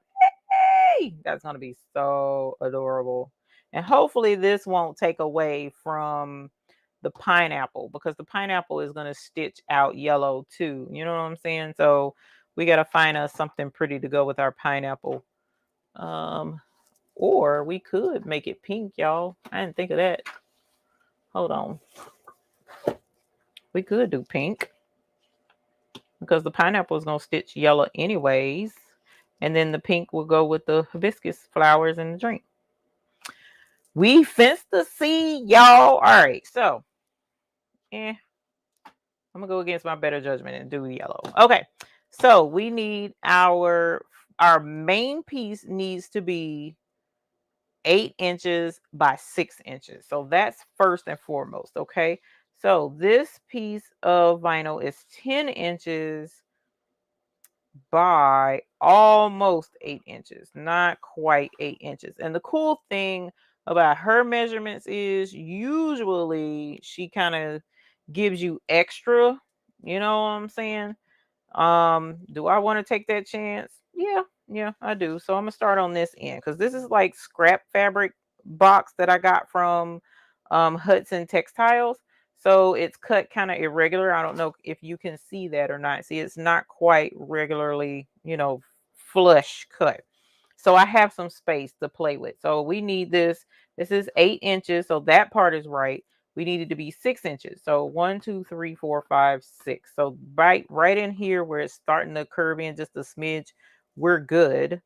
be. That's going to be so adorable. And hopefully this won't take away from the pineapple, because the pineapple is going to stitch out yellow too. You know what I'm saying? So we got to find us something pretty to go with our pineapple. Or we could make it pink, y'all. I didn't think of that. Hold on. We could do pink, because the pineapple is going to stitch yellow anyways. And then the pink will go with the hibiscus flowers in the drink. We fenced the seed, y'all. All right. So, I'm going to go against my better judgment and do yellow. Okay. So we need our main piece needs to be 8 inches by 6 inches. So that's first and foremost. Okay. So this piece of vinyl is 10 inches by almost 8 inches, not quite 8 inches. And the cool thing about her measurements is usually she kind of gives you extra, you know what I'm saying? Do I want to take that chance? Yeah, I do. So I'm gonna start on this end, because this is like scrap fabric box that I got from Hudson Textiles. So it's cut kind of irregular. I don't know if you can see that or not. See, it's not quite regularly, flush cut. So I have some space to play with. So we need this. This is 8 inches. So that part is right. We need it to be 6 inches. So 1, 2, 3, 4, 5, 6. So right in here where it's starting to curve in just a smidge, we're good.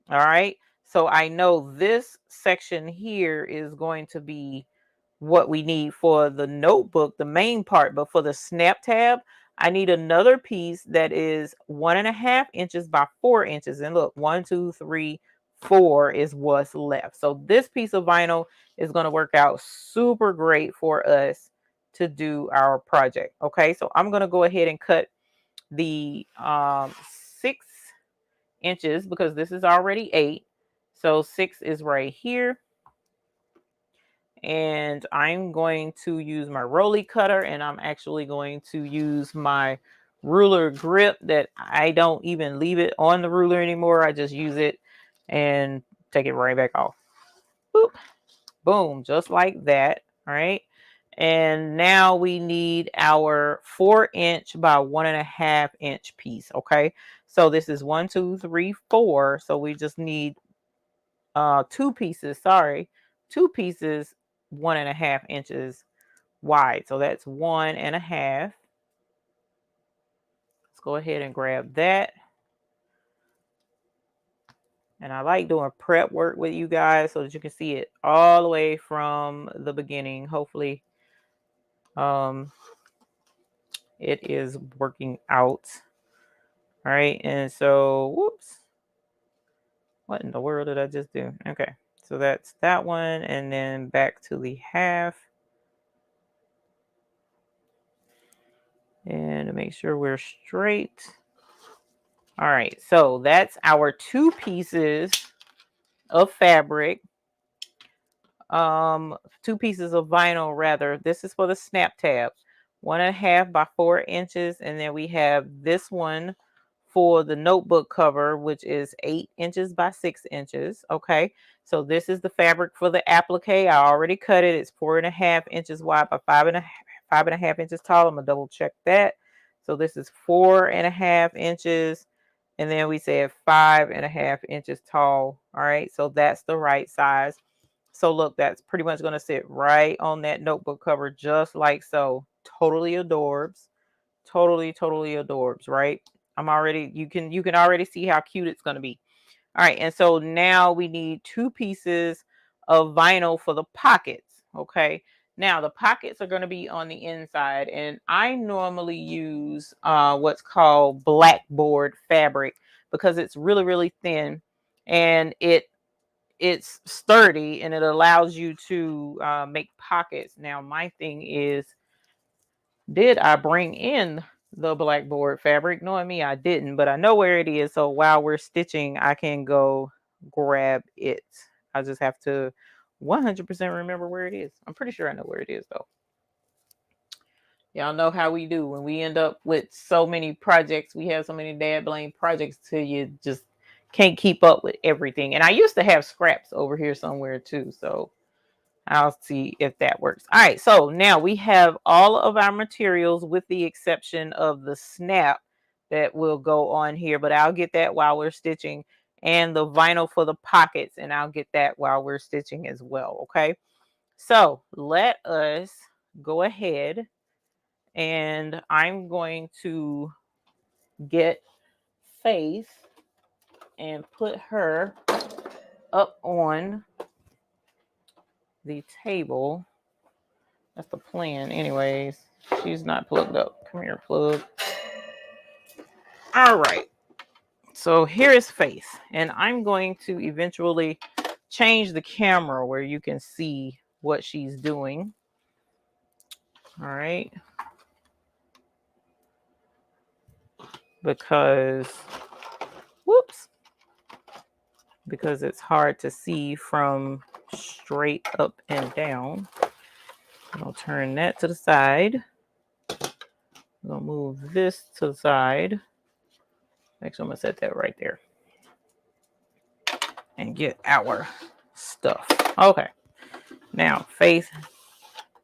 All right. So I know this section here is going to be what we need for the notebook, the main part. But for the snap tab, I need another piece that is 1.5 inches by 4 inches. And look, 1, 2, 3, 4 is what's left. So this piece of vinyl is going to work out super great for us to do our project. Okay, so I'm going to go ahead and cut the 6 inches, because this is already 8. So 6 is right here. And I'm going to use my Rolly cutter, and I'm actually going to use my ruler grip that I don't even leave it on the ruler anymore. I just use it and take it right back off. Boop. Boom, just like that. All right. And now we need our 4 inch by 1.5 inch piece. Okay. So this is 1, 2, 3, 4. So we just need 2 pieces. Sorry. 2 pieces 1.5 inches wide. So that's 1.5. Let's go ahead and grab that. And I like doing prep work with you guys so that you can see it all the way from the beginning. Hopefully, it is working out. All right. And so, whoops. What in the world did I just do? Okay. So that's that one. And then back to the half. And to make sure we're straight. All right. So that's our 2 pieces of fabric. 2 pieces of vinyl rather. This is for the snap tab. 1.5 by 4 inches. And then we have this one for the notebook cover, which is 8 inches by 6 inches. Okay. So this is the fabric for the applique. I already cut it. It's 4.5 inches wide by 5.5 inches tall. I'm gonna double check that. So this is 4.5 inches. And then we said 5.5 inches tall. All right. So that's the right size. So look, that's pretty much going to sit right on that notebook cover, just like so. Totally adorbs. Totally adorbs, right? You can already see how cute it's going to be. All right. And so now we need 2 pieces of vinyl for the pockets. Okay. Now the pockets are going to be on the inside, and I normally use what's called blackboard fabric because it's really thin, and it's sturdy, and it allows you to make pockets. Now my thing is, did I bring in the blackboard fabric? Knowing me, I didn't, but I know where it is. So while we're stitching, I can go grab it. I just have to 100% remember where it is. I'm pretty sure I know where it is though. Y'all know how we do when we end up with so many projects. We have so many dad blame projects till you just can't keep up with everything. And I used to have scraps over here somewhere too. So I'll see if that works. All right. So now we have all of our materials with the exception of the snap that will go on here. But I'll get that while we're stitching. And the vinyl for the pockets. And I'll get that while we're stitching as well. Okay. So let us go ahead. And I'm going to get Faith and put her up on the table. That's the plan anyways. She's not plugged up. Come here, plug. All right. So here is Faith. And I'm going to eventually change the camera where you can see what she's doing. All right. Because it's hard to see from straight up and down. I'll turn that to the side. I'm going to move this to the side. Actually, I'm going to set that right there. And get our stuff. Okay. Now, Faith,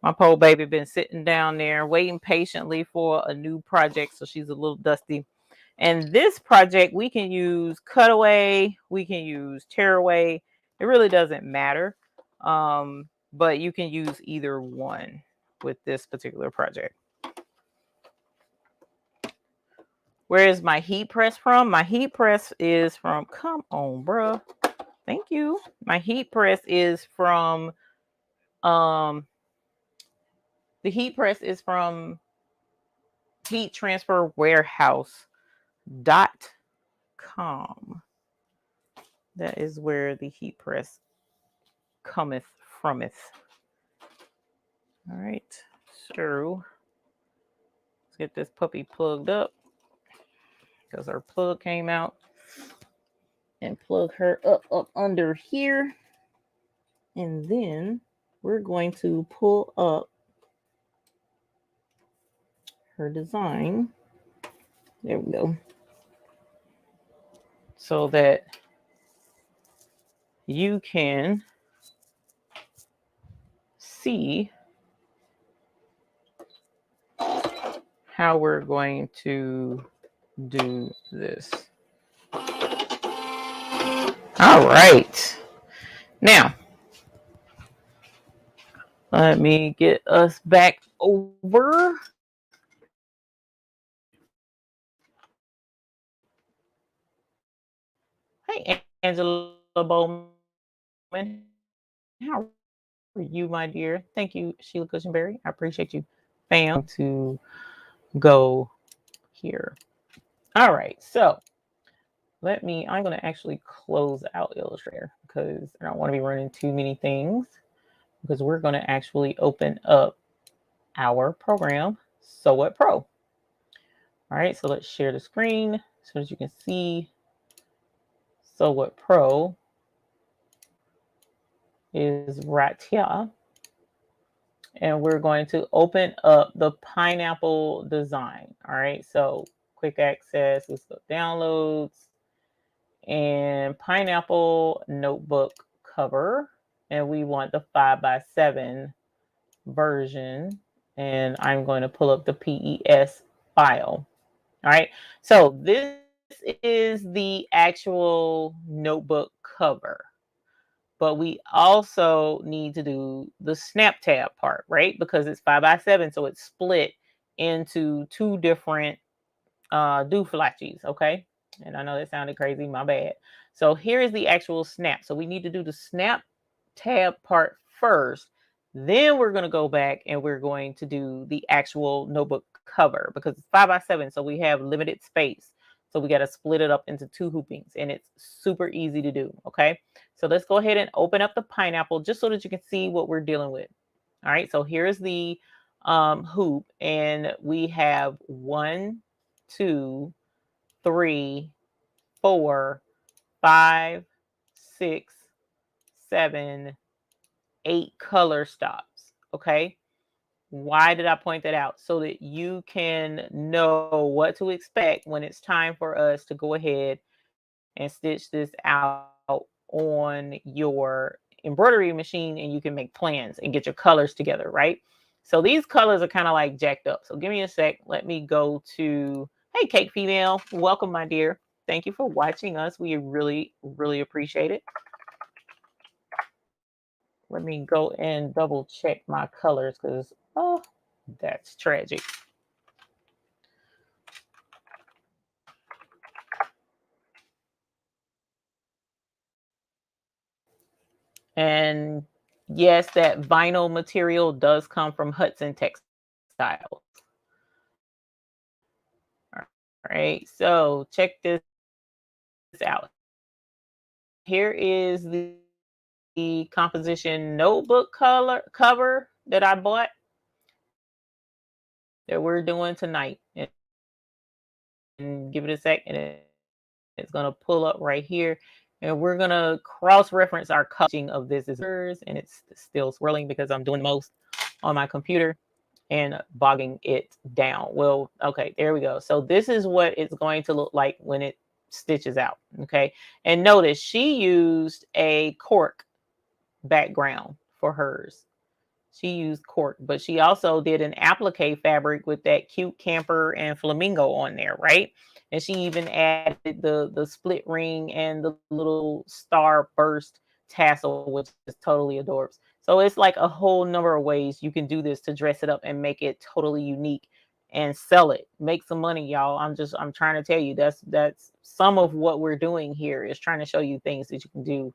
my poor baby, been sitting down there waiting patiently for a new project. So she's a little dusty. And this project, we can use cutaway. We can use tearaway. It really doesn't matter. But you can use either one with this particular project. Where is my heat press from? My heat press is from, come on, bruh. Thank you. My heat press is from, the heat press is from heattransferwarehouse.com. That is where the heat press cometh frometh. All right. So let's get this puppy plugged up because our plug came out. And plug her up under here. And then we're going to pull up her design. There we go. So that you can see how we're going to do this. All right. Now, let me get us back over. Hey, Angela Bowman, how are you, my dear? Thank you, Sheila Cushionberry. I appreciate you. Fam to go here. All right, so I'm going to actually close out Illustrator because I don't want to be running too many things, because we're going to actually open up our program, Sew What Pro. All right, so let's share the screen so as you can see. Sew What Pro is right here. And we're going to open up the pineapple design. All right, so quick access, let's go downloads and pineapple notebook cover. And we want the 5x7 version. And I'm going to pull up the PES file. All right, so this is the actual notebook cover. But we also need to do the snap tab part, right? Because it's 5x7, so it's split into two different dooflachies, okay? And I know that sounded crazy, my bad. So here is the actual snap. So we need to do the snap tab part first. Then we're going to go back and we're going to do the actual notebook cover because it's 5x7, so we have limited space. So we got to split it up into two hoopings, and it's super easy to do, okay? So let's go ahead and open up the pineapple just so that you can see what we're dealing with. All right, so here's the hoop, and we have 1, 2, 3, 4, 5, 6, 7, 8 color stops. Okay. Why did I point that out? So that you can know what to expect when it's time for us to go ahead and stitch this out on your embroidery machine, and you can make plans and get your colors together, right? So these colors are kind of like jacked up. So give me a sec. Let me go to, hey, Cake Female. Welcome, my dear. Thank you for watching us. We really, really appreciate it. Let me go and double check my colors because, oh, that's tragic. And yes, that vinyl material does come from Hudson Textiles. All right, so check this out. Here is the composition notebook cover that I bought that we're doing tonight. And give it a sec, and it's going to pull up right here. And we're going to cross-reference our cutting of this is yours, and it's still swirling because I'm doing most on my computer and bogging it down. Well, okay, there we go. So this is what it's going to look like when it stitches out, okay? And notice she used a cork background for hers. She used cork, but she also did an applique fabric with that cute camper and flamingo on there, right? And she even added the split ring and the little star burst tassel, which is totally adorable. So it's like a whole number of ways you can do this to dress it up and make it totally unique and sell it. Make some money, y'all. I'm trying to tell you that's some of what we're doing here is trying to show you things that you can do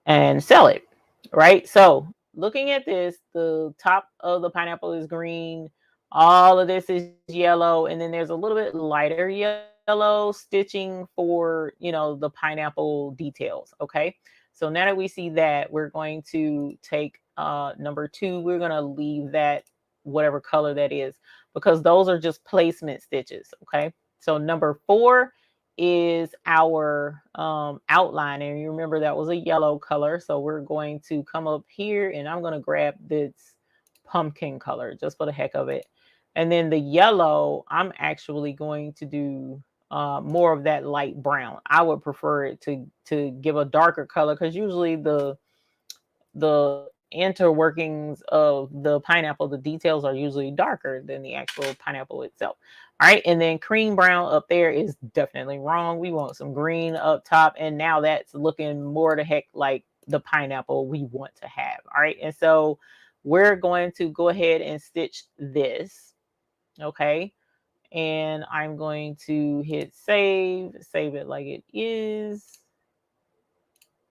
and sell it, right? So looking at this, the top of the pineapple is green. All of this is yellow. And then there's a little bit lighter yellow stitching for, the pineapple details. Okay. So now that we see that, we're going to take number 2. We're going to leave that whatever color that is because those are just placement stitches. Okay. So number 4 is our outline, and you remember that was a yellow color, so we're going to come up here and I'm going to grab this pumpkin color just for the heck of it. And then the yellow, I'm actually going to do more of that light brown. I would prefer it to give a darker color because usually the interworkings of the pineapple, the details are usually darker than the actual pineapple itself. All right, and then cream brown up there is definitely wrong. We want some green up top, and now that's looking more to heck like the pineapple we want to have. All right, and so we're going to go ahead and stitch this. Okay, and I'm going to hit save it like it is.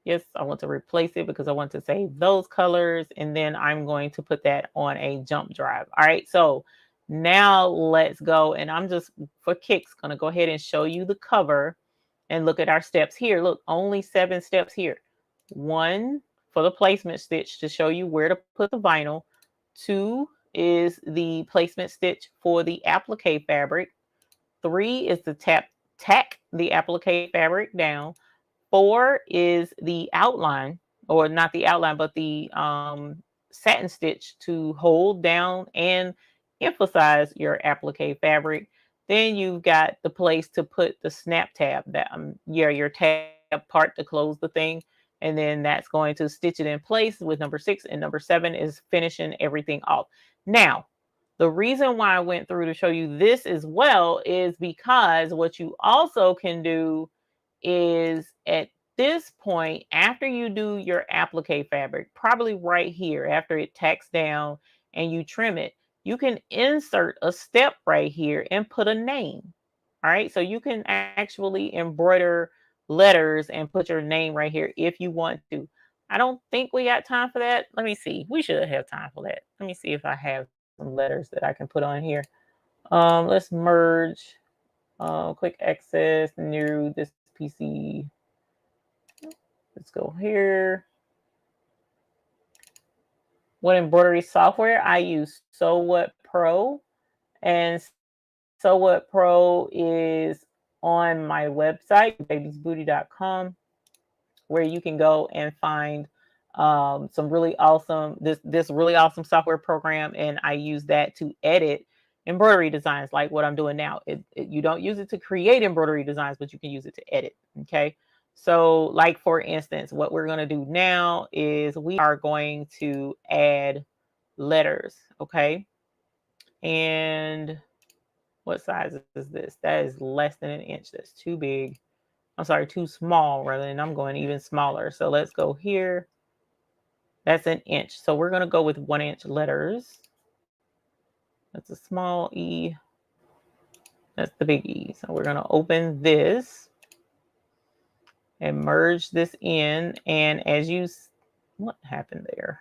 Yes, I want to replace it because I want to save those colors. And then I'm going to put that on a jump drive. All right. So now let's go. And I'm just, for kicks, going to go ahead and show you the cover and look at our steps here. Look, only 7 steps here. 1 for the placement stitch to show you where to put the vinyl. 2 is the placement stitch for the applique fabric. 3 is the tack the applique fabric down. 4 is the outline, or not the outline, but the satin stitch to hold down and emphasize your applique fabric. Then you've got the place to put the snap tab, that your tab part to close the thing. And then that's going to stitch it in place with number 6, and number 7 is finishing everything off. Now, the reason why I went through to show you this as well is because what you also can do is at this point, after you do your applique fabric, probably right here, after it tacks down and you trim it, you can insert a step right here and put a name. All right. So you can actually embroider letters and put your name right here if you want to. I don't think we got time for that. Let me see. We should have time for that. Let me see if I have some letters that I can put on here. Let's merge. Quick access, new this PC. Let's go here. What embroidery software? I use Sew What Pro, and Sew What Pro is on my website, babiesbooty.com, where you can go and find some really awesome, this really awesome software program, and I use that to edit embroidery designs like what I'm doing now. You don't use it to create embroidery designs, but you can use it to edit. Okay. So like, for instance, what we're going to do now is we are going to add letters. Okay. And what size is this? That is less than an inch. That's too big. I'm sorry, too small rather than I'm going even smaller. So let's go here. That's an inch. So we're going to go with 1-inch letters. That's a small E. That's the big E. So we're going to open this and merge this in. And as you, what happened there?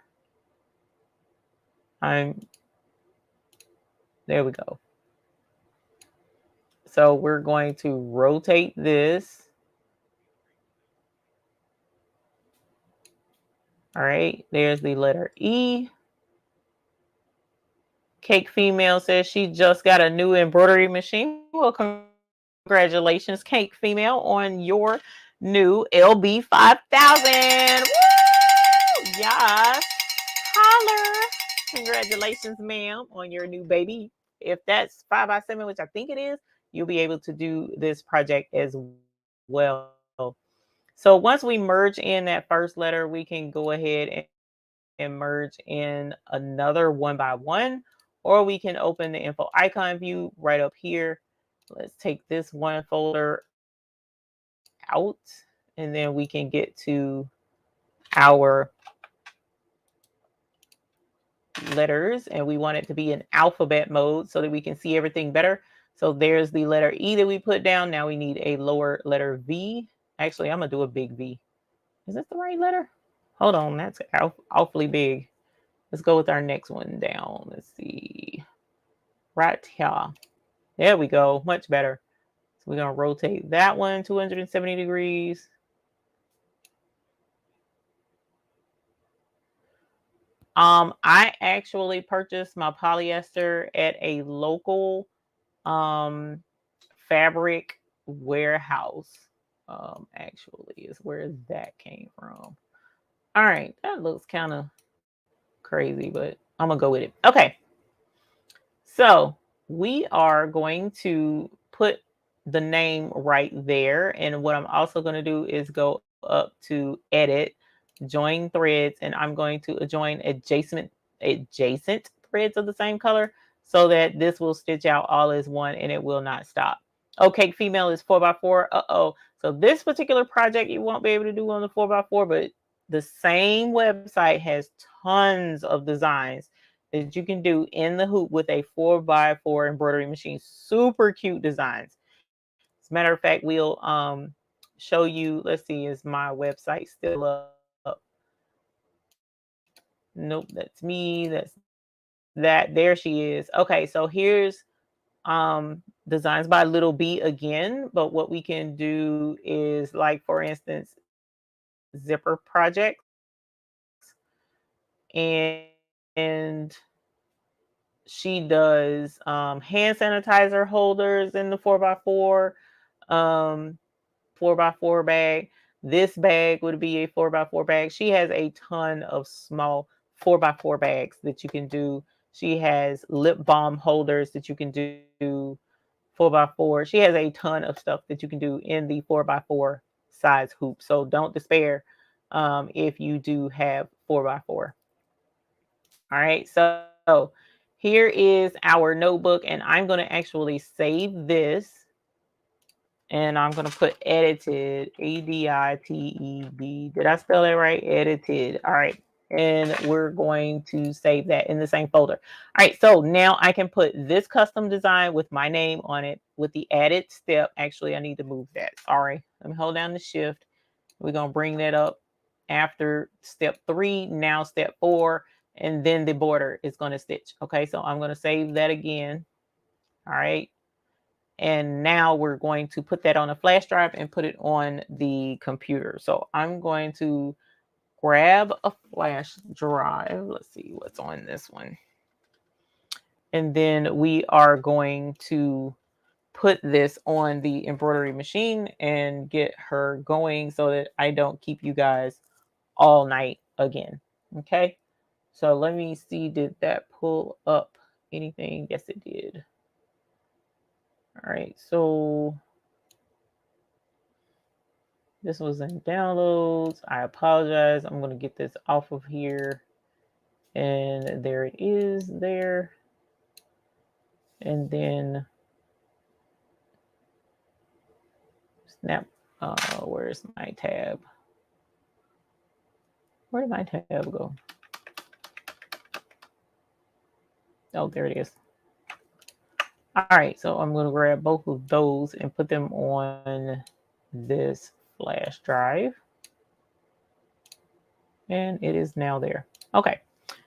There we go. So we're going to rotate this. All right, there's the letter E. Cake Female says she just got a new embroidery machine. Well, congratulations, Cake Female, on your new LB 5000. Woo! Yes. Holler. Congratulations, ma'am, on your new baby. If that's 5x7, which I think it is, you'll be able to do this project as well. So once we merge in that first letter, we can go ahead and merge in another 1x1, or we can open the info icon view right up here. Let's take this one folder out, and then we can get to our letters, and we want it to be in alphabet mode so that we can see everything better. So there's the letter E that we put down. Now we need a lower letter V. Actually, I'm gonna do a big V. Is this the right letter? Hold on, that's awfully big. Let's go with our next one down. Let's see. Right here. There we go. Much better. So we're going to rotate that one 270 degrees. I actually purchased my polyester at a local fabric warehouse. Actually is where that came from. All right, that looks kind of crazy, but I'm gonna go with it. Okay, so we are going to put the name right there, and what I'm also going to do is go up to edit, join threads, and I'm going to join adjacent threads of the same color so that this will stitch out all as one and it will not stop. Okay, Female is 4x4. So this particular project you won't be able to do on the 4x4, but the same website has tons of designs that you can do in the hoop with a 4x4 embroidery machine. Super cute designs. As a matter of fact, we'll show you. Let's see, is my website still up? Nope, that's me. That's that. There she is. Okay, so here's designs by Little B again. But what we can do is, like, for instance, zipper projects, and she does hand sanitizer holders in the 4x4, um 4x4 bag. This bag would be a 4x4 bag. She has a ton of small 4x4 bags that you can do. She has lip balm holders that you can do 4x4. She has a ton of stuff that you can do in the 4x4 size hoop. So don't despair if you do have 4x4. All right, so here is our notebook, and I'm going to actually save this, and I'm going to put edited, ADITED. Did I spell that right? Edited. All right. And we're going to save that in the same folder. All right. So now I can put this custom design with my name on it with the added step. Actually, I need to move that. Sorry. Let me hold down the shift. We're going to bring that up after step 3. Now step 4. And then the border is going to stitch. Okay. So I'm going to save that again. All right. And now we're going to put that on a flash drive and put it on the computer. So I'm going to grab a flash drive. Let's see what's on this one. And then we are going to put this on the embroidery machine and get her going so that I don't keep you guys all night again. Okay. So let me see, did that pull up anything? Yes, it did. All right. So this was in downloads. I apologize. I'm going to get this off of here. And there it is there. And then snap. Where's my tab? Where did my tab go? Oh, there it is. All right. So I'm going to grab both of those and put them on this flash drive. And it is now there. Okay.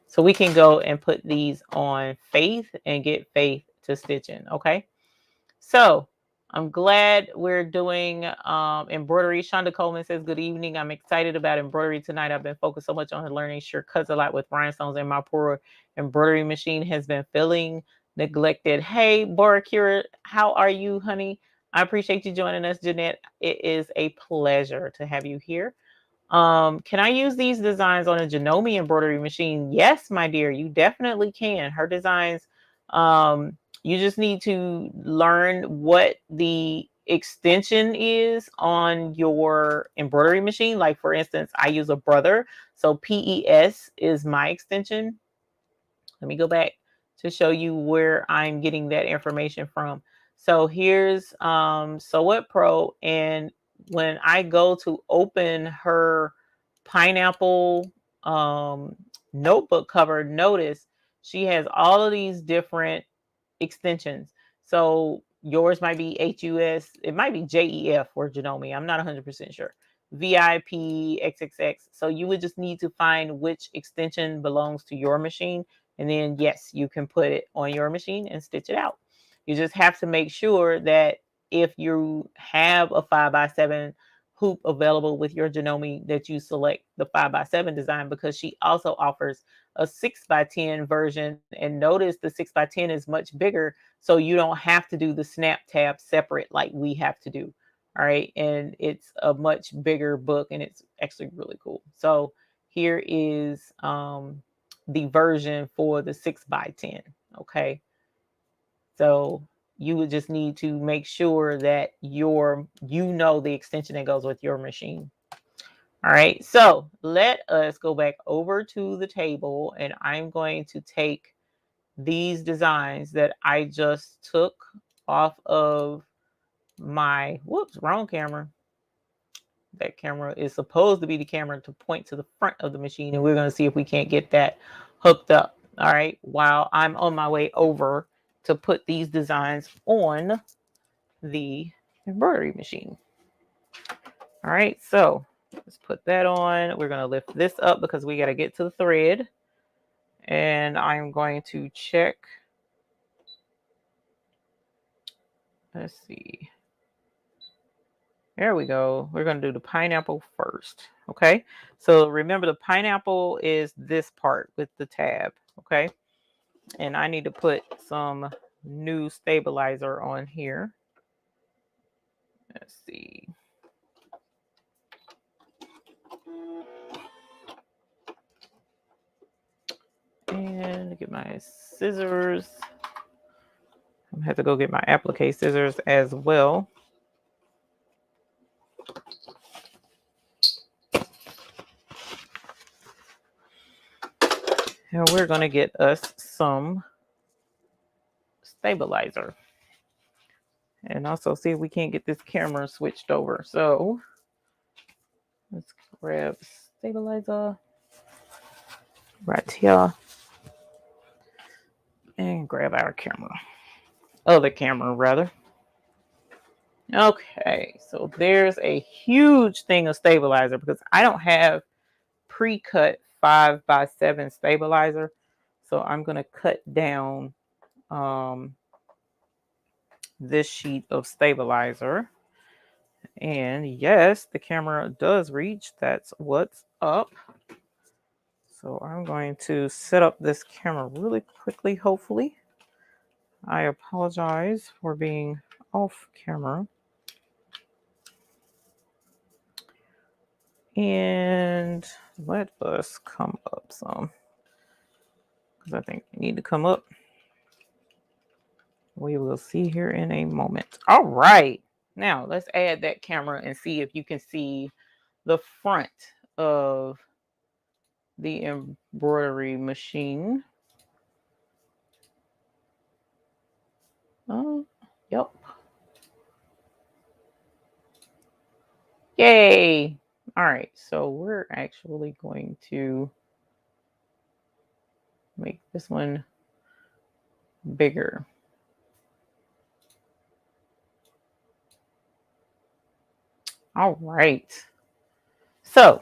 So we can go and put these on Faith and get Faith to stitch in. Okay. So I'm glad we're doing embroidery. Shonda Coleman says, good evening. I'm excited about embroidery tonight. I've been focused so much on learning sure cuts a lot with rhinestones, and my poor embroidery machine has been feeling neglected. Hey, Borakira, how are you, honey? I appreciate you joining us, Jeanette. It is a pleasure to have you here. Can I use these designs on a Janome embroidery machine? Yes, my dear, you definitely can. Her designs, you just need to learn what the extension is on your embroidery machine. Like, for instance, I use a Brother. So PES is my extension. Let me go back to show you where I'm getting that information from. So here's Sew It Pro, and when I go to open her pineapple notebook cover, notice she has all of these different extensions. So yours might be HUS, it might be JEF or Janome. I'm not 100% sure. VIP, XXX. So you would just need to find which extension belongs to your machine. And then, yes, you can put it on your machine and stitch it out. You just have to make sure that if you have a 5x7 hoop available with your Janome, that you select the 5x7 design, because she also offers a 6x10 version. And notice the 6x10 is much bigger, so you don't have to do the snap tab separate like we have to do. All right. And it's a much bigger book, and it's actually really cool. So here is the version for the 6x10. Okay. So you would just need to make sure that you know the extension that goes with your machine. All right. So let us go back over to the table, and I'm going to take these designs that I just took off of my, whoops, wrong camera. That camera is supposed to be the camera to point to the front of the machine, and we're going to see if we can't get that hooked up. All right, while I'm on my way over to put these designs on the embroidery machine. All right, so let's put that on. We're going to lift this up because we got to get to the thread. And I'm going to check. Let's see. There we go. We're going to do the pineapple first. Okay. So remember, the pineapple is this part with the tab. Okay. And I need to put some new stabilizer on here. Let's see. And get my scissors. I'm gonna have to go get my applique scissors as well. And we're gonna get us some stabilizer. And also see if we can't get this camera switched over. So let's grab stabilizer right here. And grab our camera. Other camera, rather. Okay, so there's a huge thing of stabilizer because I don't have pre-cut 5x7 stabilizer. So I'm going to cut down this sheet of stabilizer. And yes, the camera does reach. That's what's up. So I'm going to set up this camera really quickly, hopefully. I apologize for being off camera. And let us come up some, because I think we need to come up. We will see here in a moment. All right. Now let's add that camera and see if you can see the front of the embroidery machine. Oh, yep. Yay. All right. So we're actually going to make this one bigger. All right. So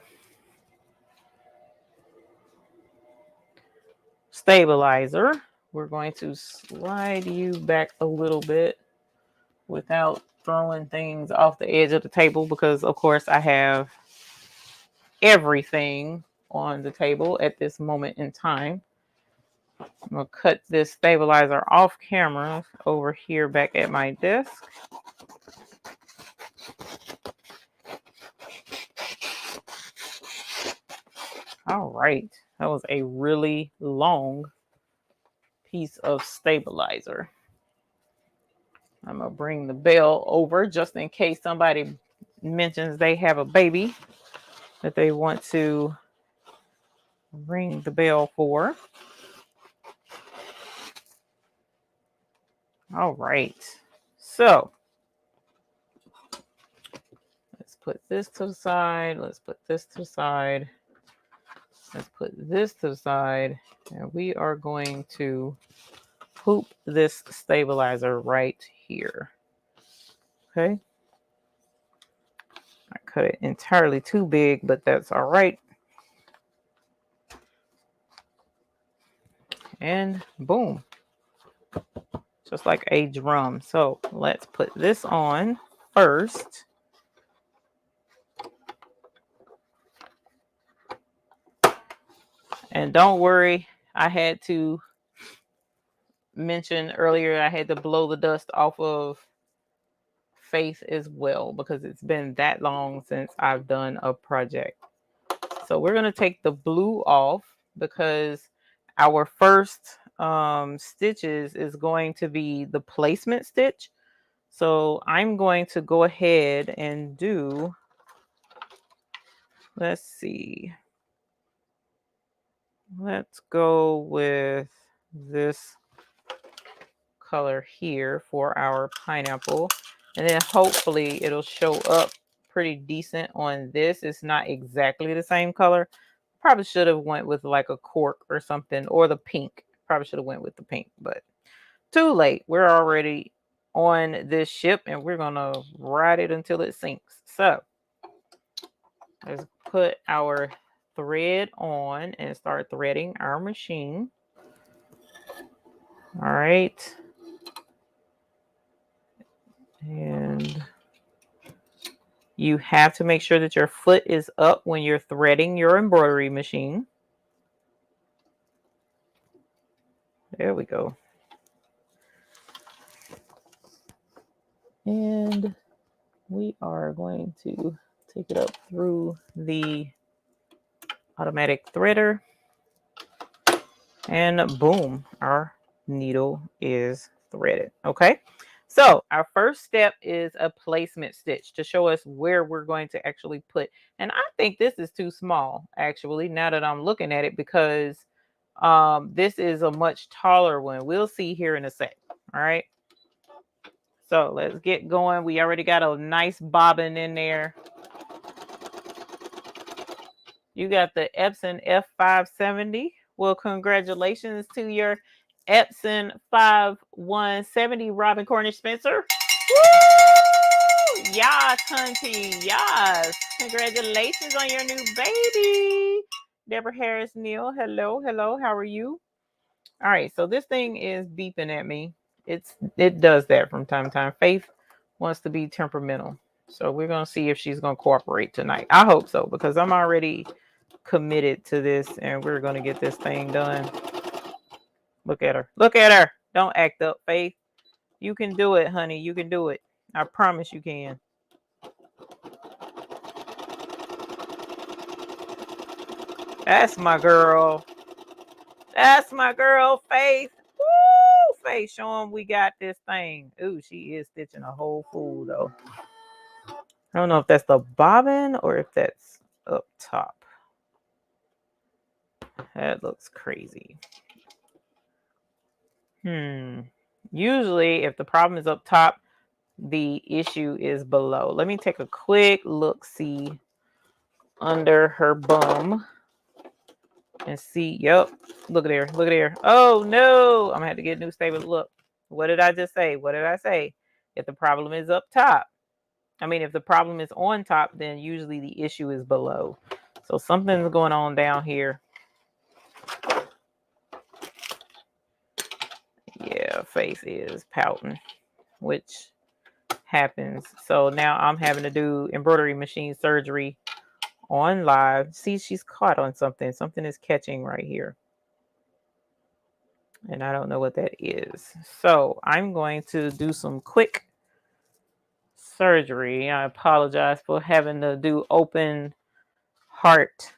stabilizer, we're going to slide you back a little bit without throwing things off the edge of the table, because of course I have everything on the table at this moment in time. I'm going to cut this stabilizer off camera over here back at my desk. All right. That was a really long piece of stabilizer. I'm going to bring the bell over just in case somebody mentions they have a baby that they want to ring the bell for. All right. So let's put this to the side. Let's put this to the side. Let's put this to the side. And we are going to hoop this stabilizer right here. Okay. I cut it entirely too big, but that's all right. And boom. Just like a drum. So let's put this on first. And don't worry, I had to mention earlier, I had to blow the dust off of Faith as well, because it's been that long since I've done a project. So we're going to take the blue off, because our first stitches is going to be the placement stitch. So I'm going to go ahead and do, let's see, let's go with this color here for our pineapple, and then hopefully it'll show up pretty decent on this. It's not exactly the same color. Probably should have went with like a cork or something, or the pink. Probably should have went with the pink, but too late. We're already on this ship and we're gonna ride it until it sinks. So Let's put our thread on and start threading our machine. All right. And you have to make sure that your foot is up when you're threading your embroidery machine. There we go. And we are going to take it up through the automatic threader. And boom, our needle is threaded. Okay. So our first step is a placement stitch to show us where we're going to actually put. And I think this is too small, actually, now that I'm looking at it, because this is a much taller one. We'll see here in a sec. All right. So let's get going. We already got a nice bobbin in there. You got the Epson F570. Well, congratulations to your Epson 5170, Robin Cornish Spencer. Woo! Yes, hunty. Yes. Congratulations on your new baby. Deborah Harris Neal. Hello. Hello. How are you? All right. So this thing is beeping at me. It does that from time to time. Faith wants to be temperamental. So we're going to see if she's going to cooperate tonight. I hope so, because I'm already committed to this and we're going to get this thing done. Look at her. Look at her. Don't act up, Faith. You can do it, honey. You can do it. I promise you can. That's my girl. That's my girl, Faith. Woo! Faith, show them we got this thing. Ooh, she is stitching a whole fool, though. I don't know if that's the bobbin or if that's up top. That looks crazy. Usually, if the problem is up top, the issue is below. Let me take a quick look-see under her bum and see. Yep. Look at there. Look at there. Oh, no. I'm going to have to get a new stable. Look. What did I just say? What did I say? If the problem is up top, if the problem is on top, then usually the issue is below. So something's going on down here. Yeah, Faith is pouting, which happens. So now I'm having to do embroidery machine surgery on live. See, she's caught on something. Something is catching right here. And I don't know what that is. So I'm going to do some quick surgery. I apologize for having to do open heart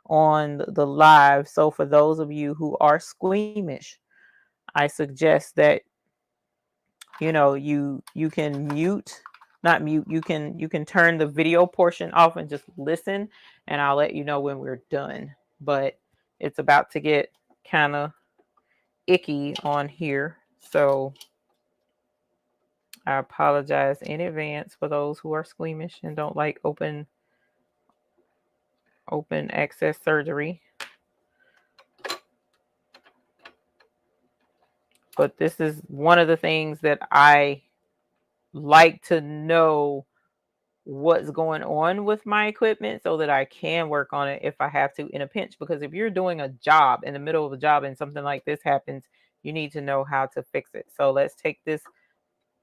on the live. So for those of you who are squeamish, I suggest that you can you can turn the video portion off and just listen, and I'll let you know when we're done. But it's about to get kind of icky on here, so I apologize in advance for those who are squeamish and don't like open access surgery. But this is one of the things that I like to know what's going on with my equipment so that I can work on it if I have to in a pinch. Because if you're doing a job in the middle of a job and something like this happens, you need to know how to fix it. So let's take this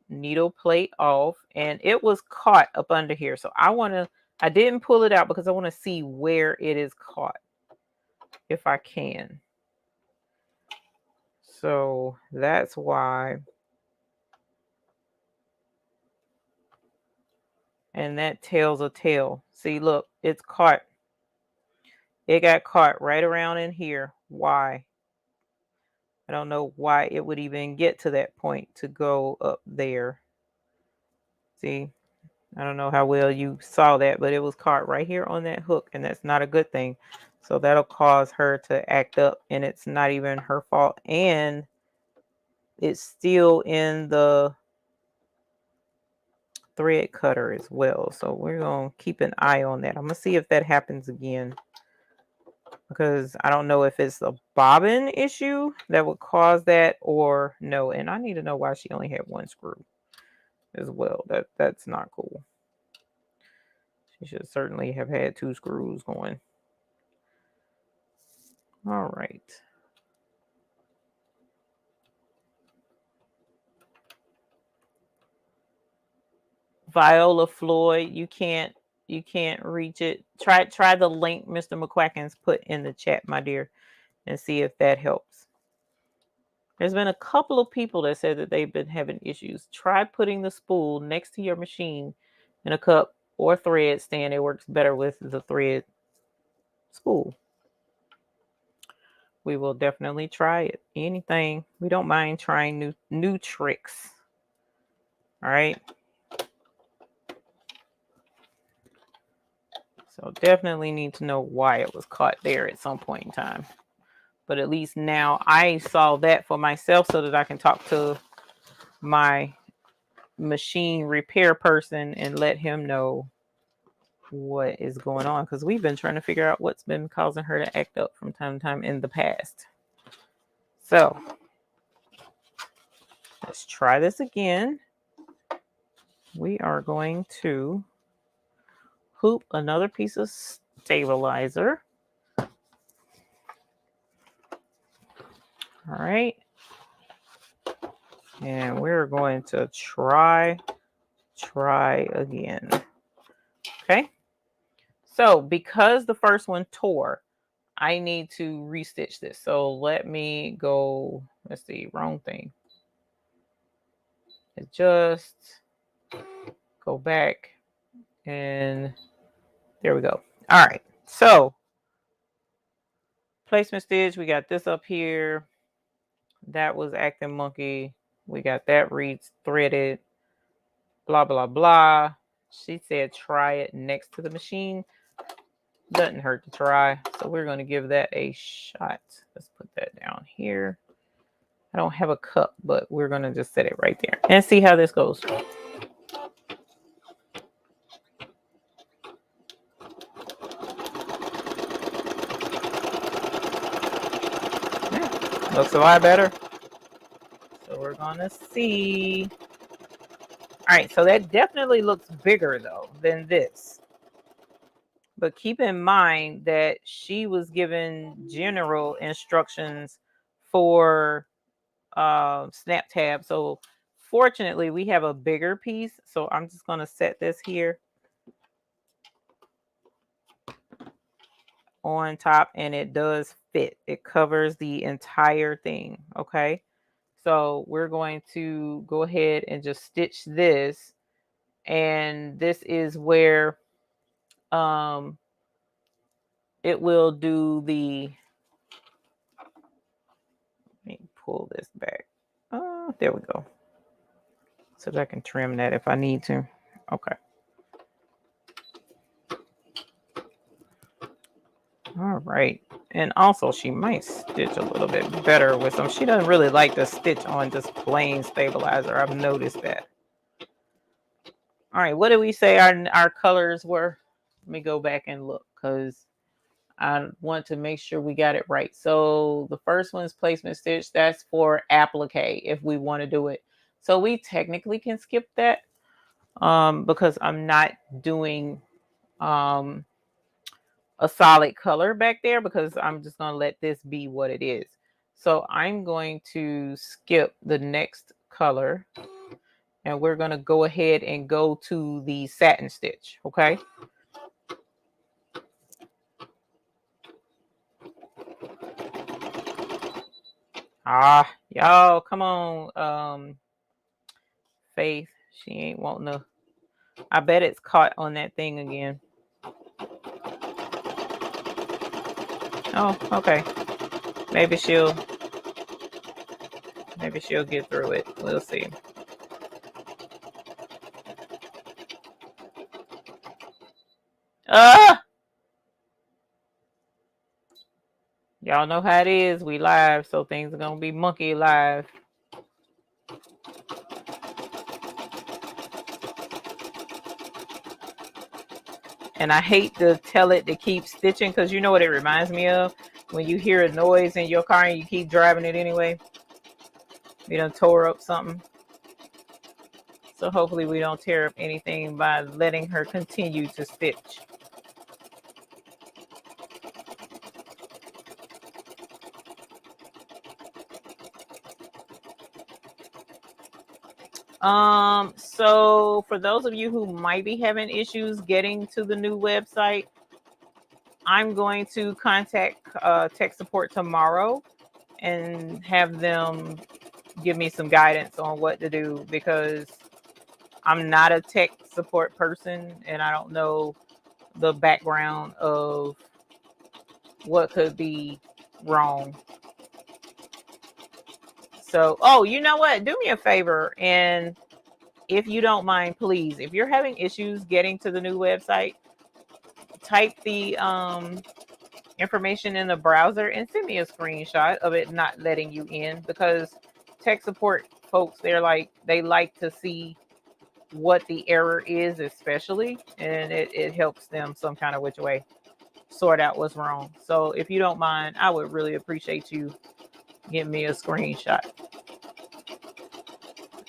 needle plate off, and it was caught up under here. So I didn't pull it out because I want to see where it is caught if I can. So that's why. And that tells a tale. See, look, it's caught. It got caught right around in here. Why? I don't know why it would even get to that point to go up there. See, I don't know how well you saw that, but it was caught right here on that hook, and that's not a good thing. So that'll cause her to act up, and it's not even her fault. And it's still in the thread cutter as well. So we're going to keep an eye on that. I'm going to see if that happens again, because I don't know if it's a bobbin issue that would cause that or no. And I need to know why she only had one screw as well. That's not cool. She should certainly have had 2 screws going. All right. Viola Floyd, you can't reach it. Try the link Mr. McQuacken's put in the chat, my dear, and see if that helps. There's been a couple of people that said that they've been having issues. Try putting the spool next to your machine in a cup or thread stand. It works better with the thread spool. We will definitely try it. Anything. We don't mind trying new tricks. All right. So definitely need to know why it was caught there at some point in time. But at least now I saw that for myself so that I can talk to my machine repair person and let him know what is going on, because we've been trying to figure out what's been causing her to act up from time to time in the past. So let's try this again. We are going to hoop another piece of stabilizer. All right. And we're going to try again. Okay. So because the first one tore, I need to restitch this. So let me go, let's see, wrong thing. Adjust, go back, and there we go. All right. So placement stitch, we got this up here. That was acting monkey. We got that threaded, blah, blah, blah. She said try it next to the machine. Doesn't hurt to try. So we're going to give that a shot. Let's put that down here. I don't have a cup, but we're going to just set it right there and see how this goes. Yeah, looks a lot better. So we're going to see. All right, so that definitely looks bigger though than this. But keep in mind that she was given general instructions for snap tab. So fortunately, we have a bigger piece. So I'm just going to set this here on top, and it does fit. It covers the entire thing. Okay. So we're going to go ahead and just stitch this. And this is where it will do the, let me pull this back. There we go. So that I can trim that if I need to. Okay. All right. And also she might stitch a little bit better with some. She doesn't really like to stitch on just plain stabilizer. I've noticed that. All right. What did we say our colors were? Let me go back and look because I want to make sure we got it right. So the first one's placement stitch. That's for applique if we want to do it. So we technically can skip that because I'm not doing a solid color back there, because I'm just going to let this be what it is. So I'm going to skip the next color and we're going to go ahead and go to the satin stitch. Okay. Y'all, come on. Faith, she ain't wanting to. I bet it's caught on that thing again. Oh, okay. Maybe she'll get through it. We'll see. Y'all know how it is. We live, so things are gonna be monkey live. And I hate to tell it to keep stitching, because you know what it reminds me of? When you hear a noise in your car and you keep driving it anyway. You done tore up something. So hopefully we don't tear up anything by letting her continue to stitch. So for those of you who might be having issues getting to the new website, I'm going to contact tech support tomorrow and have them give me some guidance on what to do, because I'm not a tech support person and I don't know the background of what could be wrong. So, oh, you know what? Do me a favor, and if you don't mind, please, if you're having issues getting to the new website, type the information in the browser and send me a screenshot of it not letting you in, because tech support folks, they like to see what the error is, especially, and it helps them some kind of which way sort out what's wrong. So if you don't mind, I would really appreciate you giving me a screenshot.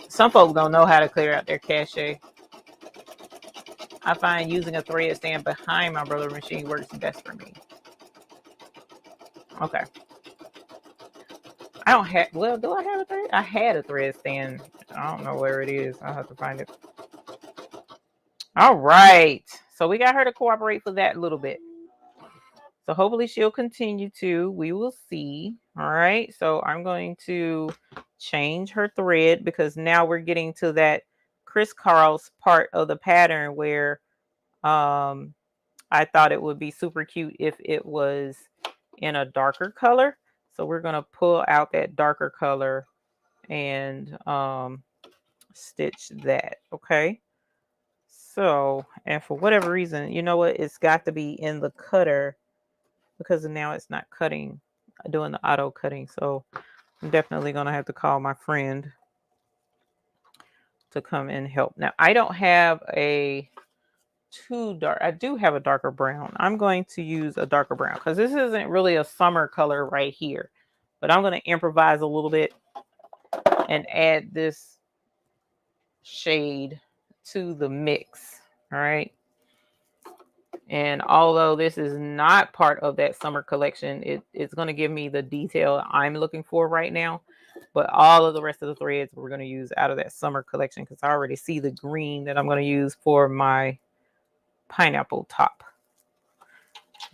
Some folks don't know how to clear out their cache. I find using a thread stand behind my embroidery machine works best for me. Okay. I don't have, well, do I have a thread? I had a thread stand. I don't know where it is. I'll have to find it. All right. So we got her to cooperate for that little bit. So hopefully she'll continue to. We will see. All right. So I'm going to change her thread, because now we're getting to that crisscross part of the pattern where I thought it would be super cute if it was in a darker color. So we're going to pull out that darker color and stitch that. Okay. So, and for whatever reason, you know what? It's got to be in the cutter, because now it's not cutting, doing the auto cutting. So I'm definitely going to have to call my friend to come and help. Now, I don't have a too dark. I do have a darker brown. I'm going to use a darker brown because this isn't really a summer color right here, but I'm going to improvise a little bit and add this shade to the mix. All right. And although this is not part of that summer collection, it's going to give me the detail I'm looking for right now. But all of the rest of the threads we're going to use out of that summer collection, because I already see the green that I'm going to use for my pineapple top.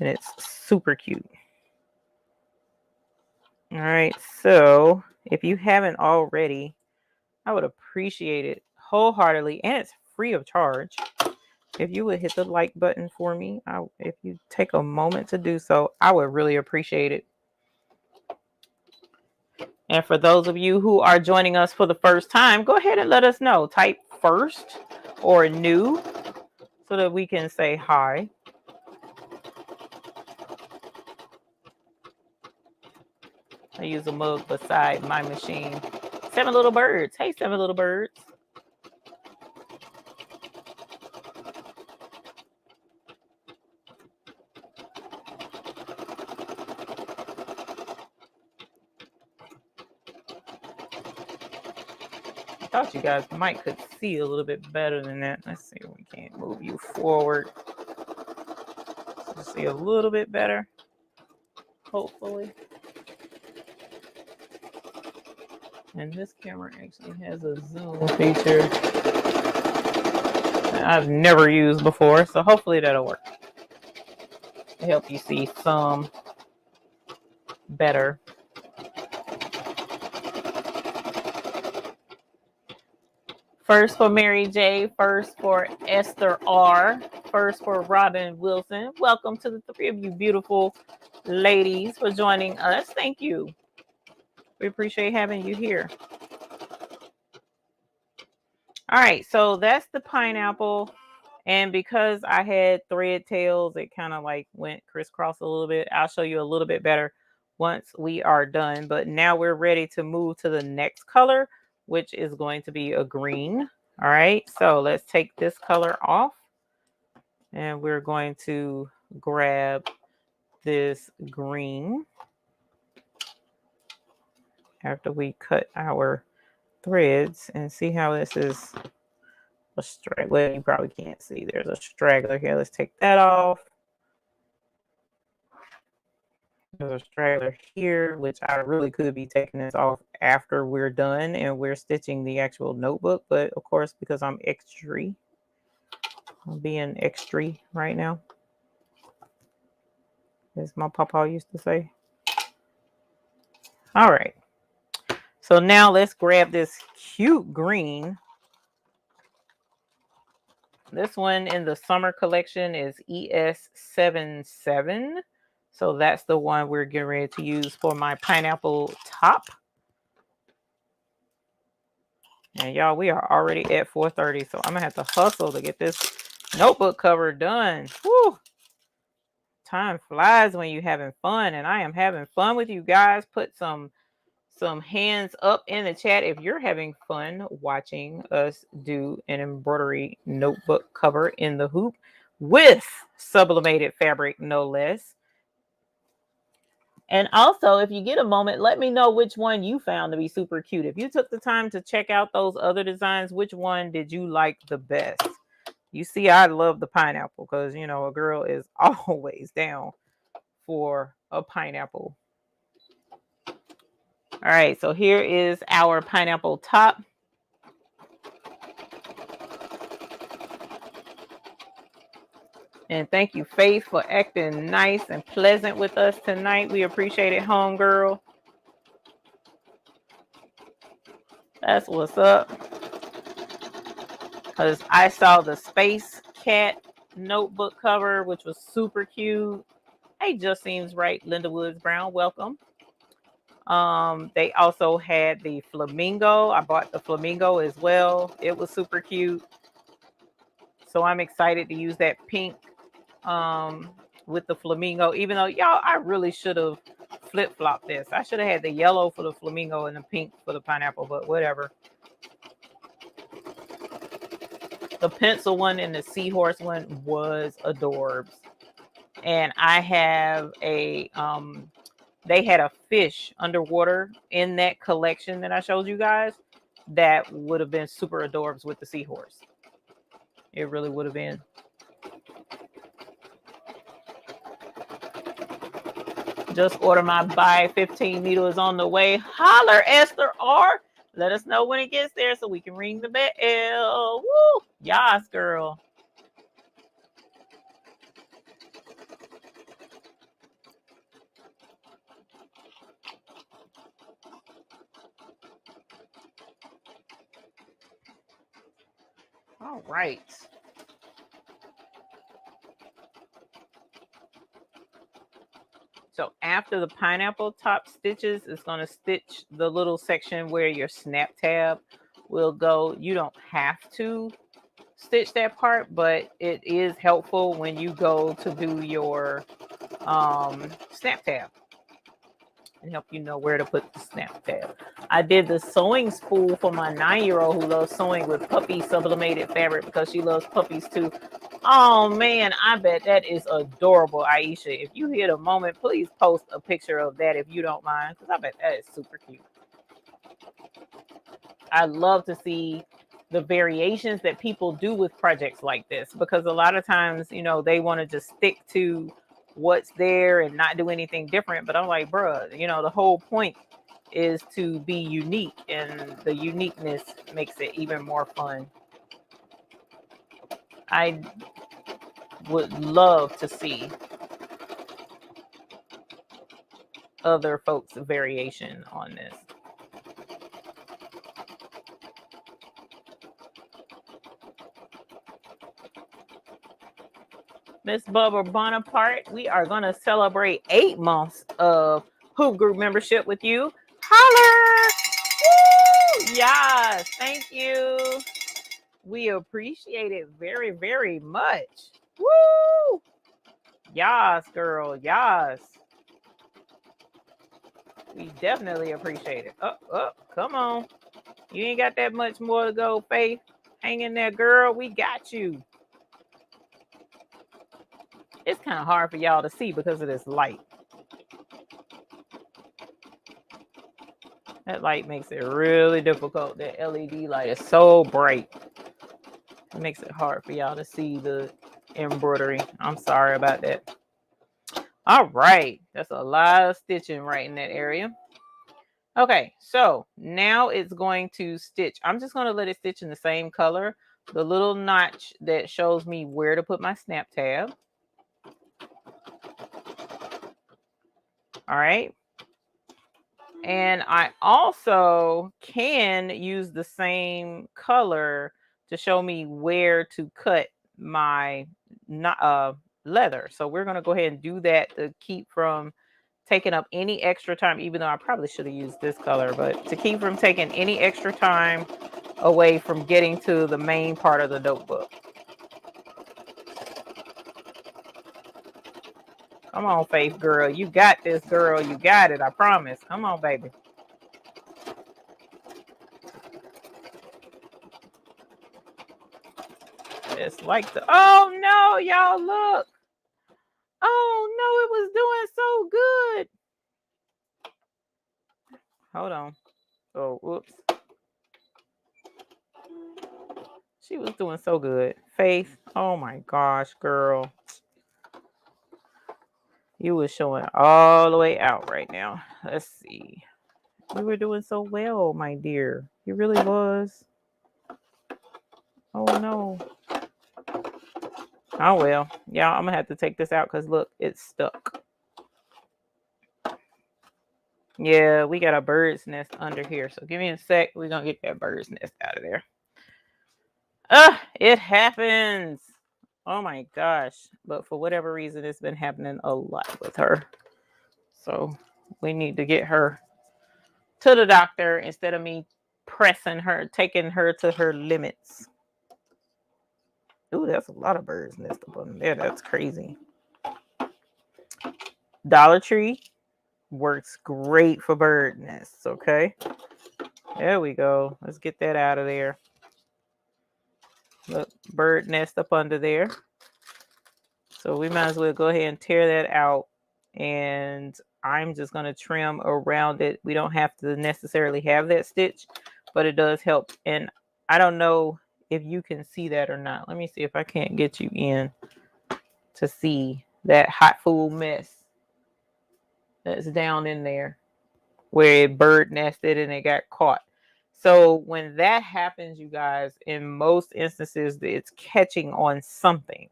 And it's super cute. All right. So if you haven't already, I would appreciate it wholeheartedly. And it's free of charge. If you would hit the like button for me, if you take a moment to do so, I would really appreciate it. And for those of you who are joining us for the first time, go ahead and let us know. Type first or new so that we can say hi. I use a mug beside my machine. 7 little birds. Hey, 7 little birds. I thought you guys might could see a little bit better than that. Let's see if we can't move you forward. Let's see a little bit better, hopefully. And this camera actually has a zoom feature that I've never used before, so hopefully that'll work to help you see some better. First for Mary J, first for Esther R, first for Robin Wilson. Welcome to the 3 of you beautiful ladies for joining us. Thank you. We appreciate having you here. All right, so that's the pineapple. And because I had thread tails, it kind of like went crisscross a little bit. I'll show you a little bit better once we are done. But now we're ready to move to the next color, which is going to be a green. All right, so let's take this color off. And we're going to grab this green after we cut our threads and see how this is a straggler. Well, you probably can't see. There's a straggler here. Let's take that off. There's a straggler here, which I really could be taking this off after we're done and we're stitching the actual notebook. But of course, because I'm being extra right now, as my papa used to say. All right. So now let's grab this cute green. This one in the summer collection is ES77. So that's the one we're getting ready to use for my pineapple top. And y'all, we are already at 4:30. So I'm going to have to hustle to get this notebook cover done. Whew. Time flies when you're having fun. And I am having fun with you guys. Put some hands up in the chat if you're having fun watching us do an embroidery notebook cover in the hoop with sublimated fabric, no less. And also, if you get a moment, let me know which one you found to be super cute. If you took the time to check out those other designs, which one did you like the best? You see, I love the pineapple because, you know, a girl is always down for a pineapple. All right, so here is our pineapple top. And thank you, Faith, for acting nice and pleasant with us tonight. We appreciate it, homegirl. That's what's up. Because I saw the Space Cat notebook cover, which was super cute. Hey, just seems right. Linda Woods Brown, welcome. They also had the flamingo. I bought the flamingo as well. It was super cute. So I'm excited to use that pink with the flamingo, even though y'all, I really should have flip-flopped this. I should have had the yellow for the flamingo and the pink for the pineapple, but whatever. The pencil one and the seahorse one was adorbs. And I have a they had a fish underwater in that collection that I showed you guys that would have been super adorbs with the seahorse. It really would have been. Just order my buy 15 needle is on the way. Holler, Esther R. Let us know when it gets there so we can ring the bell. Woo! Yas, girl. All right. So after the pineapple top stitches, it's going to stitch the little section where your snap tab will go. You don't have to stitch that part, but it is helpful when you go to do your snap tab and help you know where to put the snap tab. I did the sewing spool for my 9-year-old who loves sewing with puppy sublimated fabric because she loves puppies too. Oh man, I bet that is adorable, Aisha. If you get a moment, please post a picture of that if you don't mind, because I bet that is super cute. I love to see the variations that people do with projects like this, because a lot of times, you know, they want to just stick to what's there and not do anything different. But I'm like, bruh, you know, the whole point is to be unique, and the uniqueness makes it even more fun. I would love to see other folks' variation on this. Miss Bubba Bonaparte, we are going to celebrate 8 months of Hoop Group membership with you. Holler! Woo! Yes, thank you. We appreciate it very, very much. Woo! Yes, girl, yes. We definitely appreciate it. Oh, come on. You ain't got that much more to go, Faith. Hang in there, girl. We got you. It's kind of hard for y'all to see because of this light. That light makes it really difficult. That LED light is so bright. It makes it hard for y'all to see the embroidery. I'm sorry about that. All right, that's a lot of stitching right in that area. Okay, so now it's going to stitch. I'm just going to let it stitch in the same color. The little notch that shows me where to put my snap tab. All right. And I also can use the same color to show me where to cut my leather. So we're going to go ahead and do that to keep from taking up any extra time, even though I probably should have used this color, but to keep from taking any extra time away from getting to the main part of the notebook. Come on, Faith girl. You got this, girl. You got it. I promise. Come on, baby. It's like the, oh no, y'all look. Oh no, it was doing so good. Hold on. Oh, whoops. She was doing so good. Faith, oh my gosh, girl. You was showing all the way out right now. Let's see. You were doing so well, my dear. You really was. Oh no. Oh well. Yeah, I'm gonna have to take this out because look, it's stuck. Yeah, we got a bird's nest under here. So give me a sec. We're gonna get that bird's nest out of there. It happens. Oh my gosh. But for whatever reason, it's been happening a lot with her. So we need to get her to the doctor instead of me pressing her, taking her to her limits. Ooh, that's a lot of bird's nest up on there. That's crazy. Dollar Tree works great for bird nests, okay? There we go. Let's get that out of there. Look, bird nest up under there. So we might as well go ahead and tear that out. And I'm just going to trim around it. We don't have to necessarily have that stitch, but it does help. And I don't know if you can see that or not. Let me see if I can't get you in to see that hot food mess that's down in there where it bird nested and it got caught. So when that happens, you guys, in most instances, it's catching on something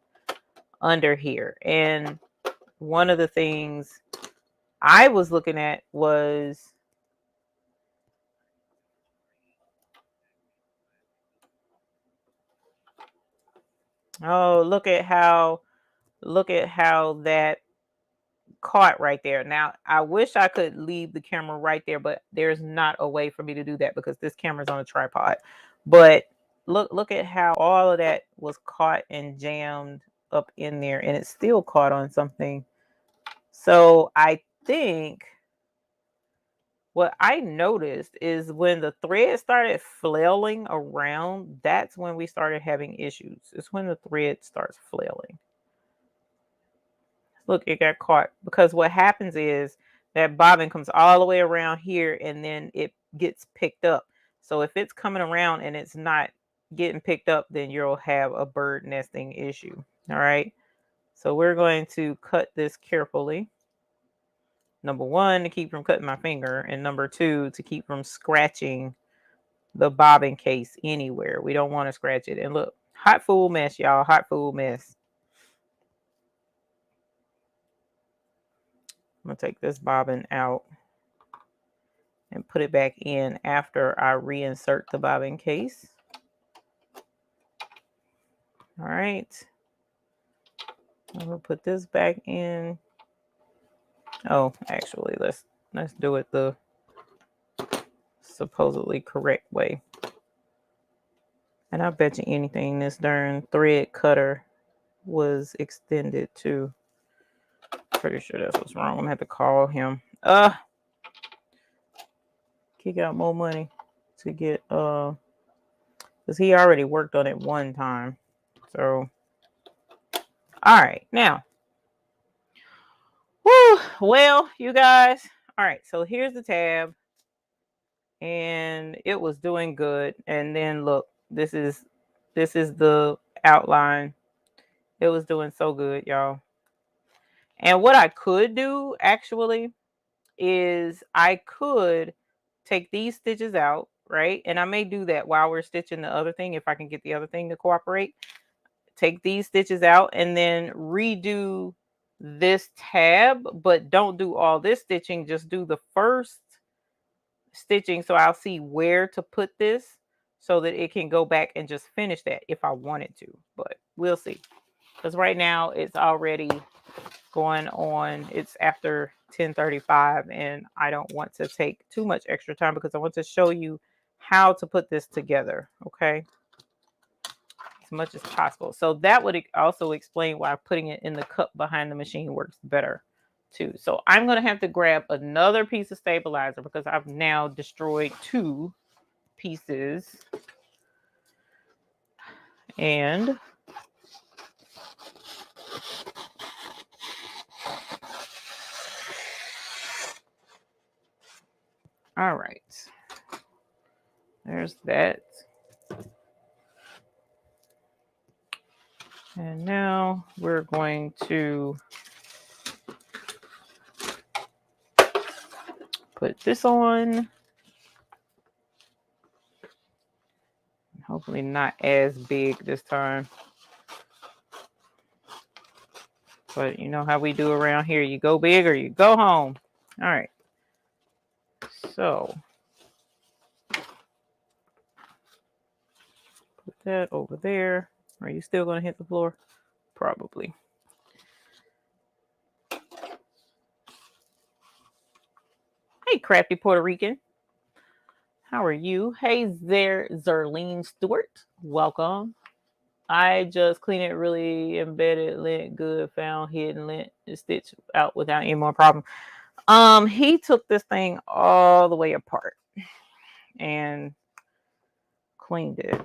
under here. And one of the things I was looking at was look at how that caught right there. Now, I wish I could leave the camera right there, but there's not a way for me to do that because this camera's on a tripod. But look at how all of that was caught and jammed up in there, and it's still caught on something. So I think what I noticed is when the thread started flailing around, that's when we started having issues. It's when the thread starts flailing. Look, it got caught because what happens is that bobbin comes all the way around here and then it gets picked up. So if it's coming around and it's not getting picked up, then you'll have a bird nesting issue. All right. So we're going to cut this carefully. Number one, to keep from cutting my finger, and number two, to keep from scratching the bobbin case anywhere. We don't want to scratch it. And look, hot food mess, y'all. Hot food mess. I'm going to take this bobbin out and put it back in after I reinsert the bobbin case. All right. I'm going to put this back in. Oh, actually, let's do it the supposedly correct way. And I bet you anything this darn thread cutter was extended too. Pretty sure that's what's wrong. I'm gonna have to call him. He got more money to get because he already worked on it one time. So all right, now. Whew, well, you guys. All right, so here's the tab. And it was doing good. And then look, this is This is the outline. It was doing so good, y'all. And what I could do actually is I could take these stitches out, right? And I may do that while we're stitching the other thing if I can get the other thing to cooperate. Take these stitches out and then redo this tab, but don't do all this stitching, just do the first stitching so I'll see where to put this so that it can go back and just finish that if I wanted to, but we'll see. Because right now it's already going on, it's after 10:35 and I don't want to take too much extra time because I want to show you how to put this together, okay, as much as possible. So that would also explain why putting it in the cup behind the machine works better too. So I'm going to have to grab another piece of stabilizer because I've now destroyed 2 pieces. And all right, there's that. And now we're going to put this on. Hopefully not as big this time. But you know how we do around here. You go big or you go home. All right. So put that over there. Are you still going to hit the floor? Probably. Hey, crafty Puerto Rican. How are you? Hey there, Zerlene Stewart. Welcome. I just cleaned it really embedded, lint good, found hidden lint, stitched out without any more problem. He took this thing all the way apart and cleaned it.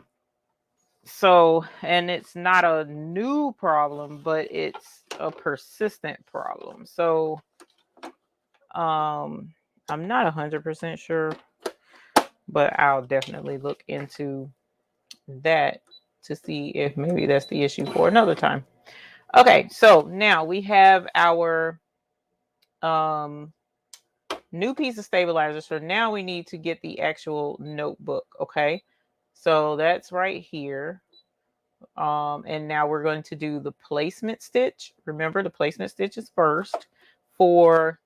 So, and it's not a new problem, but it's a persistent problem. So, I'm not 100% sure, but I'll definitely look into that to see if maybe that's the issue for another time. Okay, so now we have our new piece of stabilizer. So now we need to get the actual notebook. Okay, so that's right here. And now we're going to do the placement stitch. Remember, the placement stitch is first for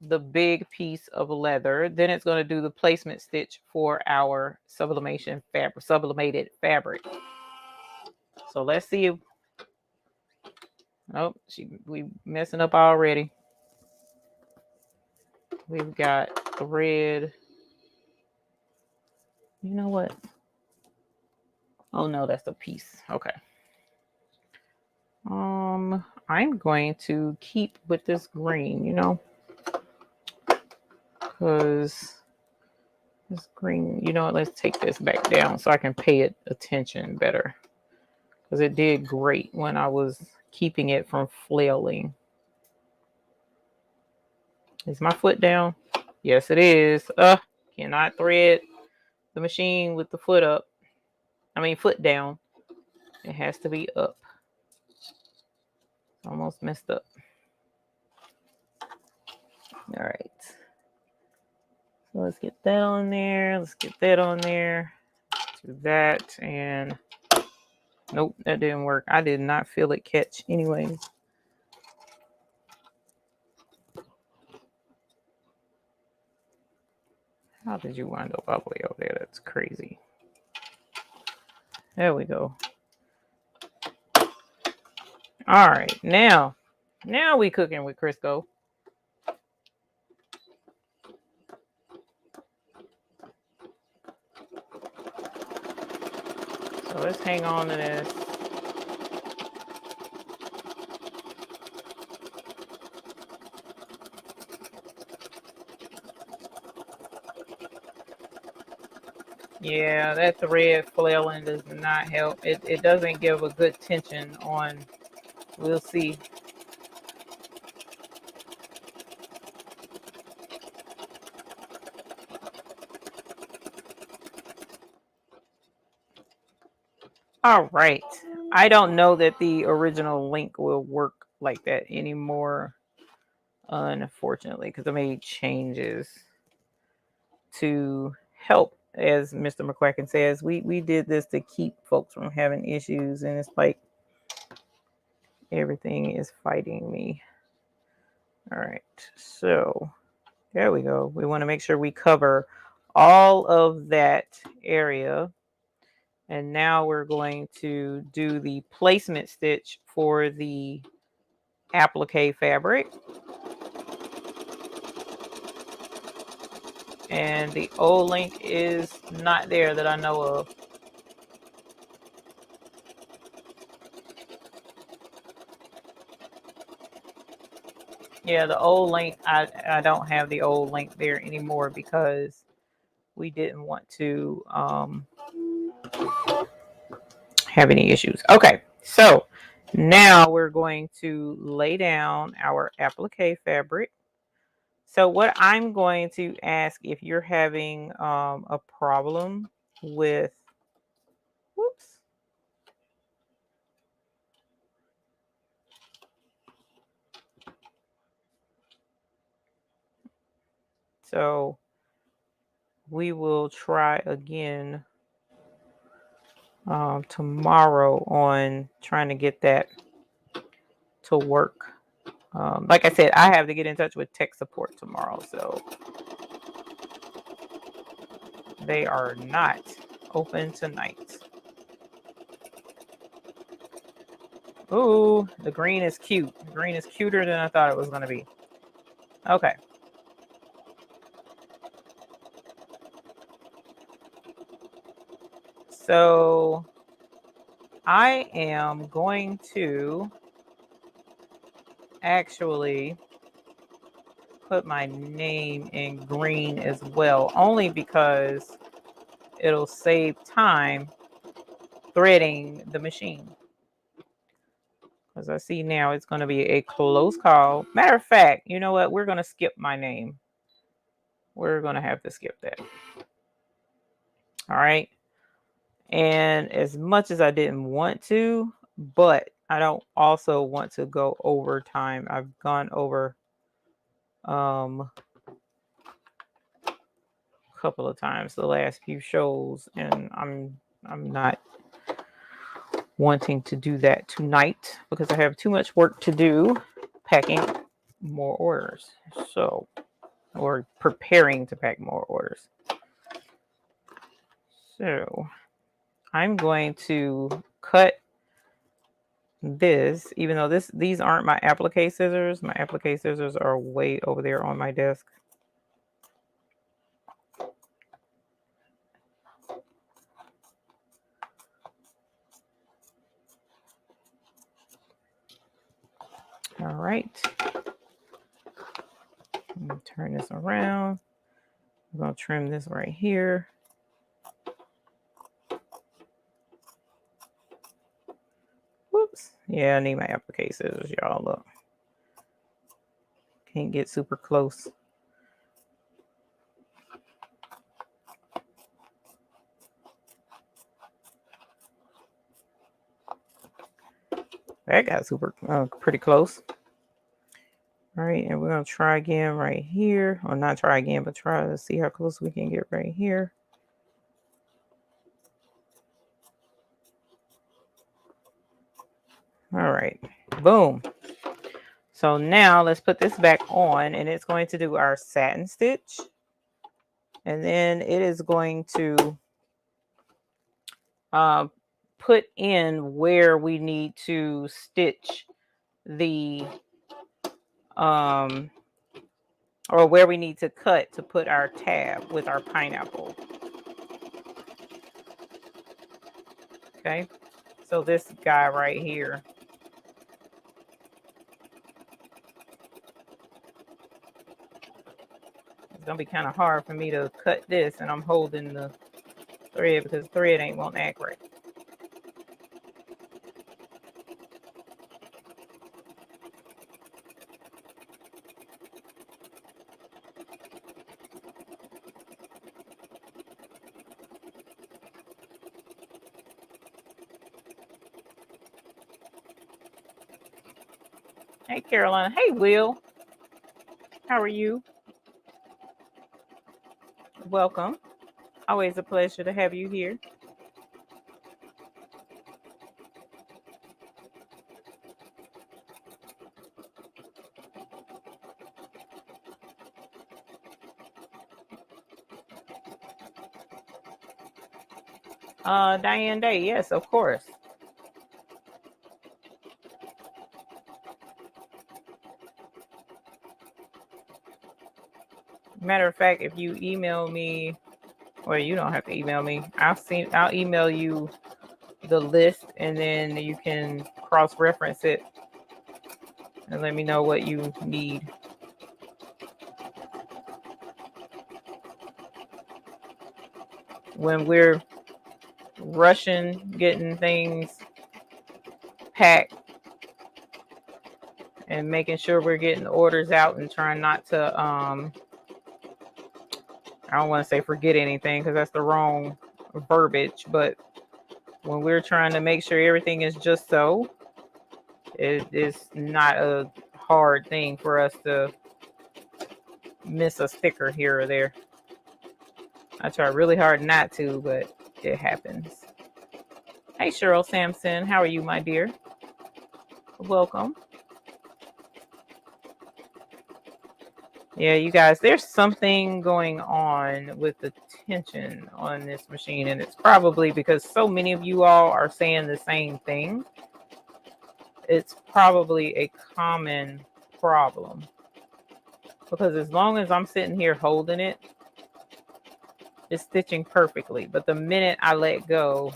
the big piece of leather. Then it's going to do the placement stitch for our sublimation fabric, sublimated fabric. So let's see. Oh, we messing up already. We've got thread. You know what? Oh no, that's a piece. Okay. I'm going to keep with this green, you know, because this green, you know what, let's take this back down so I can pay it attention better, because it did great when I was keeping it from flailing. Is my foot down? Yes, it is. Cannot thread the machine with the foot up. I mean, foot down. It has to be up. Almost messed up. All right. So let's get that on there. Let's get that on there. Do that. And nope, that didn't work. I did not feel it catch anyways. How did you wind up all the way over there? That's crazy. There we go. All right. Now we cooking with Crisco. So let's hang on to this. Yeah, that thread flailing does not help. It doesn't give a good tension on. We'll see. All right. I don't know that the original link will work like that anymore, unfortunately, because I made changes to help. As Mr. McQuacken says, we did this to keep folks from having issues, and it's like everything is fighting me. All right, so there we go. We want to make sure we cover all of that area. And now we're going to do the placement stitch for the applique fabric. And the O link is not there that I know of. Yeah, the old link, I don't have the old link there anymore because we didn't want to have any issues. Okay, so now we're going to lay down our applique fabric. So what I'm going to ask, if you're having a problem with, whoops. So we will try again tomorrow on trying to get that to work. Like I said, I have to get in touch with tech support tomorrow, so they are not open tonight. Ooh, the green is cute. The green is cuter than I thought it was going to be. Okay. So I am going to actually put my name in green as well, only because it'll save time threading the machine. As I see now, it's going to be a close call. Matter of fact, you know what? We're going to skip my name. We're going to have to skip that. All right. And as much as I didn't want to, but I don't also want to go over time. I've gone over a couple of times the last few shows, and I'm not wanting to do that tonight because I have too much work to do packing more orders. So, or preparing to pack more orders. So I'm going to cut this, even though these aren't my applique scissors. My applique scissors are way over there on my desk. All right. I'm going to turn this around. I'm going to trim this right here. Whoops. Yeah, I need my applique scissors, y'all. Look. Can't get super close. That got super pretty close. All right, and we're going to try again right here. Or not try again, but try to see how close we can get right here. All right, boom. So now let's put this back on, and it's going to do our satin stitch. And then it is going to put in where we need to stitch the or where we need to cut to put our tab with our pineapple. Okay, so this guy right here. It's gonna be kind of hard for me to cut this, and I'm holding the thread because the thread ain't won't act right. Hey, Carolina. Hey, Will. How are you? Welcome. Always a pleasure to have you here. Diane Day. Yes, of course. Matter of fact, if you email me, or you don't have to email me, I'll email you the list, and then you can cross-reference it and let me know what you need. When we're rushing, getting things packed and making sure we're getting orders out and trying not to I don't want to say forget anything because that's the wrong verbiage, but when we're trying to make sure everything is just so, it is not a hard thing for us to miss a sticker here or there. I try really hard not to, but it happens. Hey, Cheryl Sampson, how are you, my dear? Welcome. Yeah, you guys, there's something going on with the tension on this machine, and it's probably because so many of you all are saying the same thing. It's probably a common problem because as long as I'm sitting here holding it, it's stitching perfectly. But the minute I let go,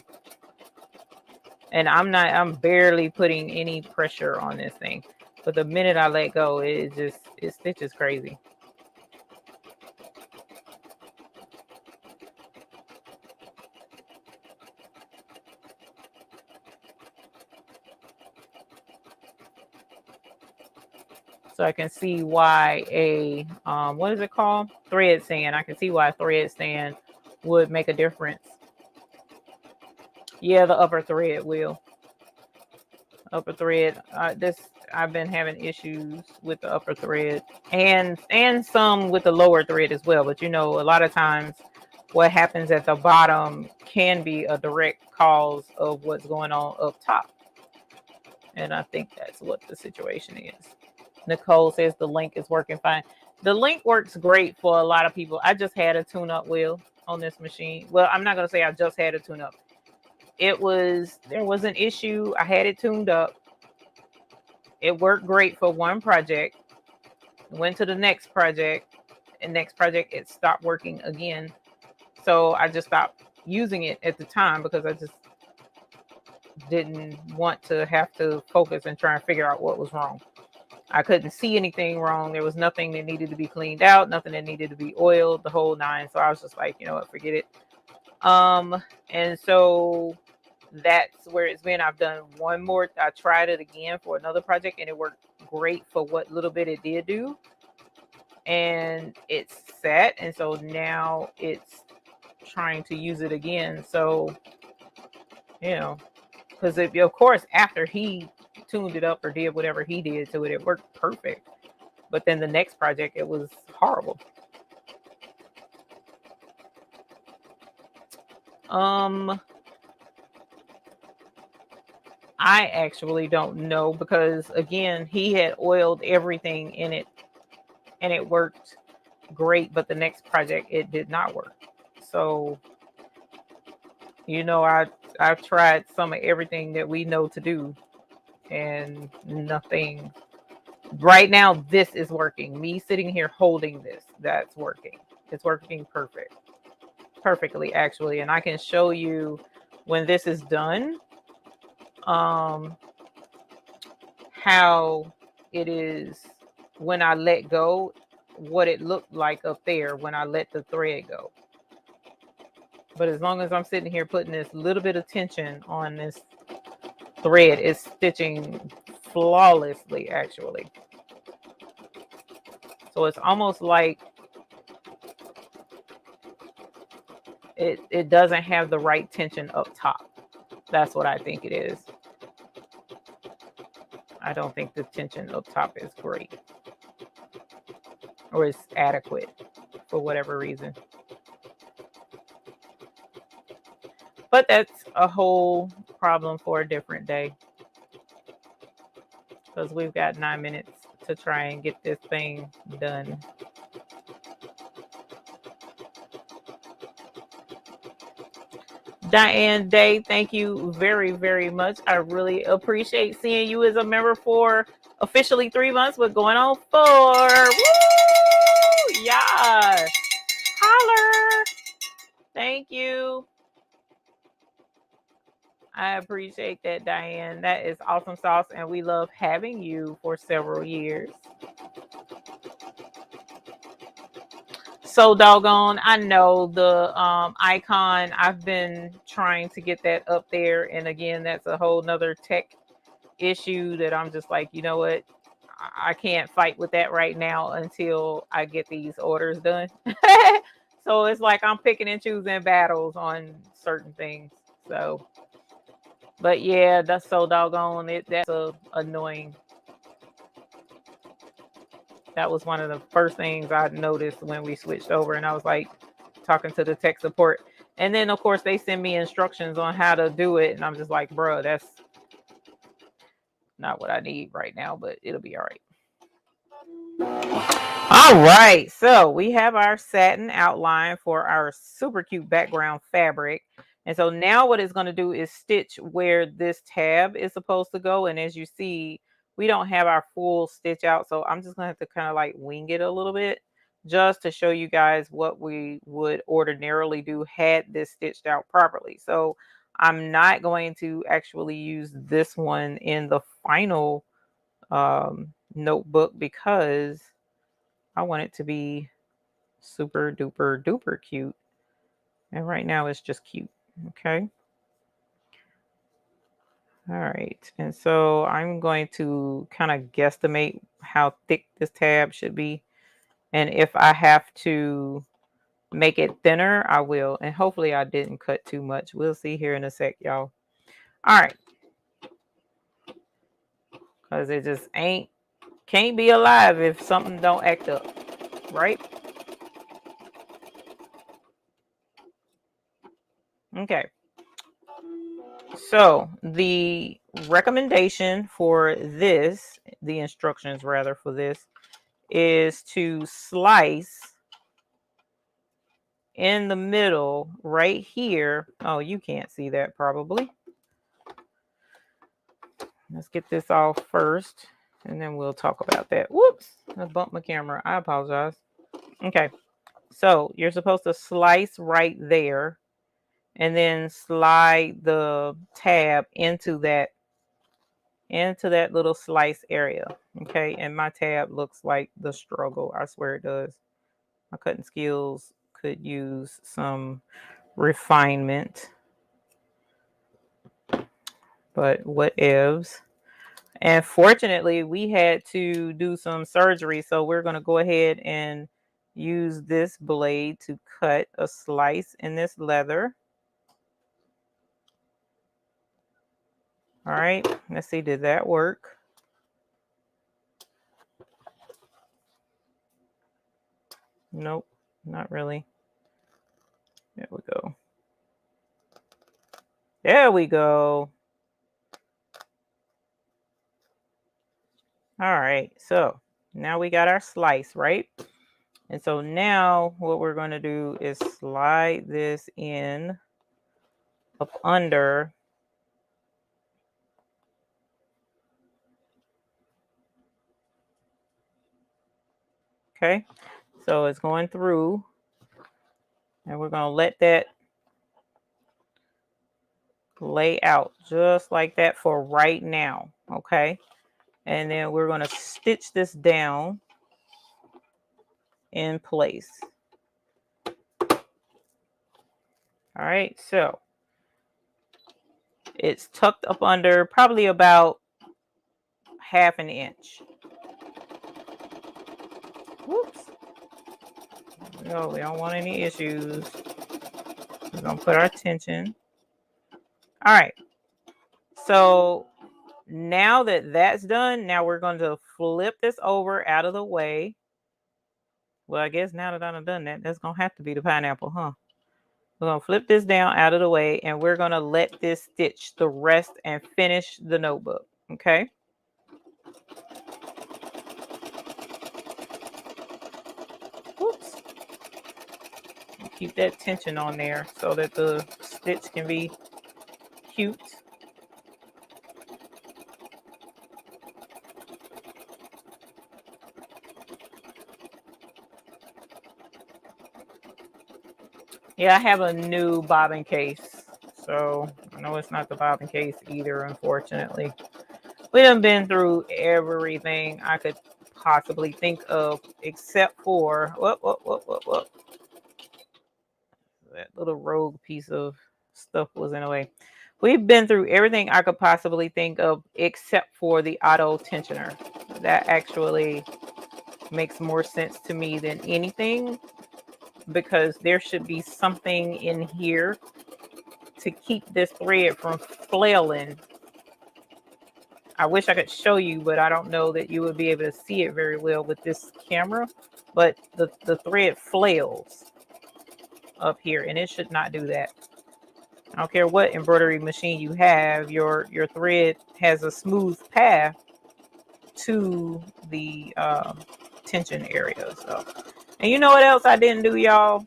and I'm barely putting any pressure on this thing, but the minute I let go, it stitches crazy. So I can see why a what is it called? Thread sand. I can see why a thread sand would make a difference. Yeah, the upper thread will. Upper thread. I've been having issues with the upper thread and some with the lower thread as well. But you know, a lot of times what happens at the bottom can be a direct cause of what's going on up top. And I think that's what the situation is. Nicole says the link is working fine. The link works great for a lot of people. I just had a tune-up wheel on this machine. Well, I'm not going to say I just had a tune-up. There was an issue. I had it tuned up. It worked great for one project. Went to the next project. And next project, it stopped working again. So I just stopped using it at the time because I just didn't want to have to focus and try and figure out what was wrong. I couldn't see anything wrong. There was nothing that needed to be cleaned out, nothing that needed to be oiled, the whole nine. So I was just like, you know what, forget it. And so that's where it's been. I've done one more. I tried it again for another project, and it worked great for what little bit it did do. And it's set, and so now it's trying to use it again. So, you know, because of course, after he tuned it up or did whatever he did to it, it worked perfect. But then the next project, it was horrible. I actually don't know because again, he had oiled everything in it and it worked great, but the next project it did not work. So, you know, I've tried some of everything that we know to do and nothing. Right now this is working. Me sitting here holding this, that's working. It's working perfectly actually, and I can show you when this is done how it is when I let go, what it looked like up there when I let the thread go. But as long as I'm sitting here putting this little bit of tension on this thread, it's stitching flawlessly actually. So it's almost like it doesn't have the right tension up top. That's what I think it is. I don't think the tension up top is great or is adequate for whatever reason. But that's a whole problem for a different day, because we've got 9 minutes to try and get this thing done. Diane Day, thank you very, very much. I really appreciate seeing you as a member for officially 3 months, but going on 4. Woo! Yeah. Holler. Thank you. I appreciate that, Diane. That is awesome sauce, and we love having you for several years. So doggone, I know the icon. I've been trying to get that up there, and again, that's a whole nother tech issue that I'm just like, you know what? I can't fight with that right now until I get these orders done. So it's like I'm picking and choosing battles on certain things. So, but yeah, that's so doggone it. That's annoying. That was one of the first things I noticed when we switched over, and I was like talking to the tech support. And then of course they send me instructions on how to do it, and I'm just like, bro, that's not what I need right now, but it'll be all right. All right, so we have our satin outline for our super cute background fabric. And so now what it's going to do is stitch where this tab is supposed to go. And as you see, we don't have our full stitch out. So I'm just going to have to kind of like wing it a little bit just to show you guys what we would ordinarily do had this stitched out properly. So I'm not going to actually use this one in the final notebook because I want it to be super duper duper cute. And right now it's just cute. Okay. All right. And so I'm going to kind of guesstimate how thick this tab should be. And if I have to make it thinner, I will. And hopefully I didn't cut too much. We'll see here in a sec, y'all. All right. Because it just can't be alive if something don't act up. Right? Okay. So the recommendation for this, the instructions rather for this, is to slice in the middle right here. Oh, you can't see that probably. Let's get this off first and then we'll talk about that. Whoops, I bumped my camera. I apologize. Okay, so you're supposed to slice right there and then slide the tab into that little slice area. Okay, and my tab looks like the struggle. I swear it does. My cutting skills could use some refinement, but whatevs. And fortunately, we had to do some surgery, so we're going to go ahead and use this blade to cut a slice in this leather. All right, let's see, did that work? Nope, not really. There we go. There we go. All right, so now we got our slice, right? And so now what we're going to do is slide this in up under. Okay, so it's going through, and we're going to let that lay out just like that for right now. Okay, and then we're going to stitch this down in place. All right, so it's tucked up under probably about 1/2 inch. Whoops. No, we don't want any issues. We're going to put our tension. All right. So now that that's done, now we're going to flip this over out of the way. Well, I guess now that I've done that, that's going to have to be the pineapple, huh? We're going to flip this down out of the way, and we're going to let this stitch the rest and finish the notebook, okay? Whoops. Keep that tension on there so that the stitch can be cute. Yeah, I have a new bobbin case. So I know it's not the bobbin case either, unfortunately. We done been through everything I could possibly think of, except for what? That little rogue piece of stuff was in the way. We've been through everything I could possibly think of, except for the auto tensioner. That actually makes more sense to me than anything, because there should be something in here to keep this thread from flailing. I wish I could show you, but I don't know that you would be able to see it very well with this camera. But the thread flails up here, and it should not do that. I don't care what embroidery machine you have, your thread has a smooth path to the tension area. So, and you know what else I didn't do, y'all?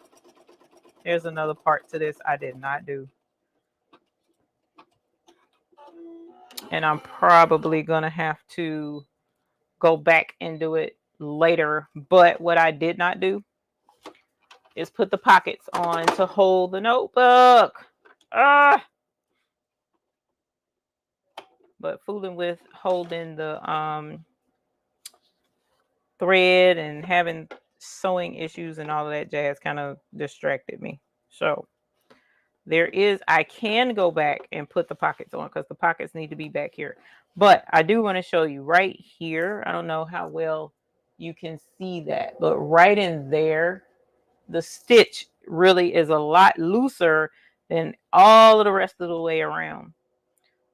There's another part to this I did not do. And I'm probably gonna have to go back and do it later. But what I did not do is put the pockets on to hold the notebook. But fooling with holding the thread and having sewing issues and all of that jazz kind of distracted me. So I can go back and put the pockets on, because the pockets need to be back here. But I do want to show you right here. I don't know how well you can see that, but right in there, the stitch really is a lot looser than all of the rest of the way around.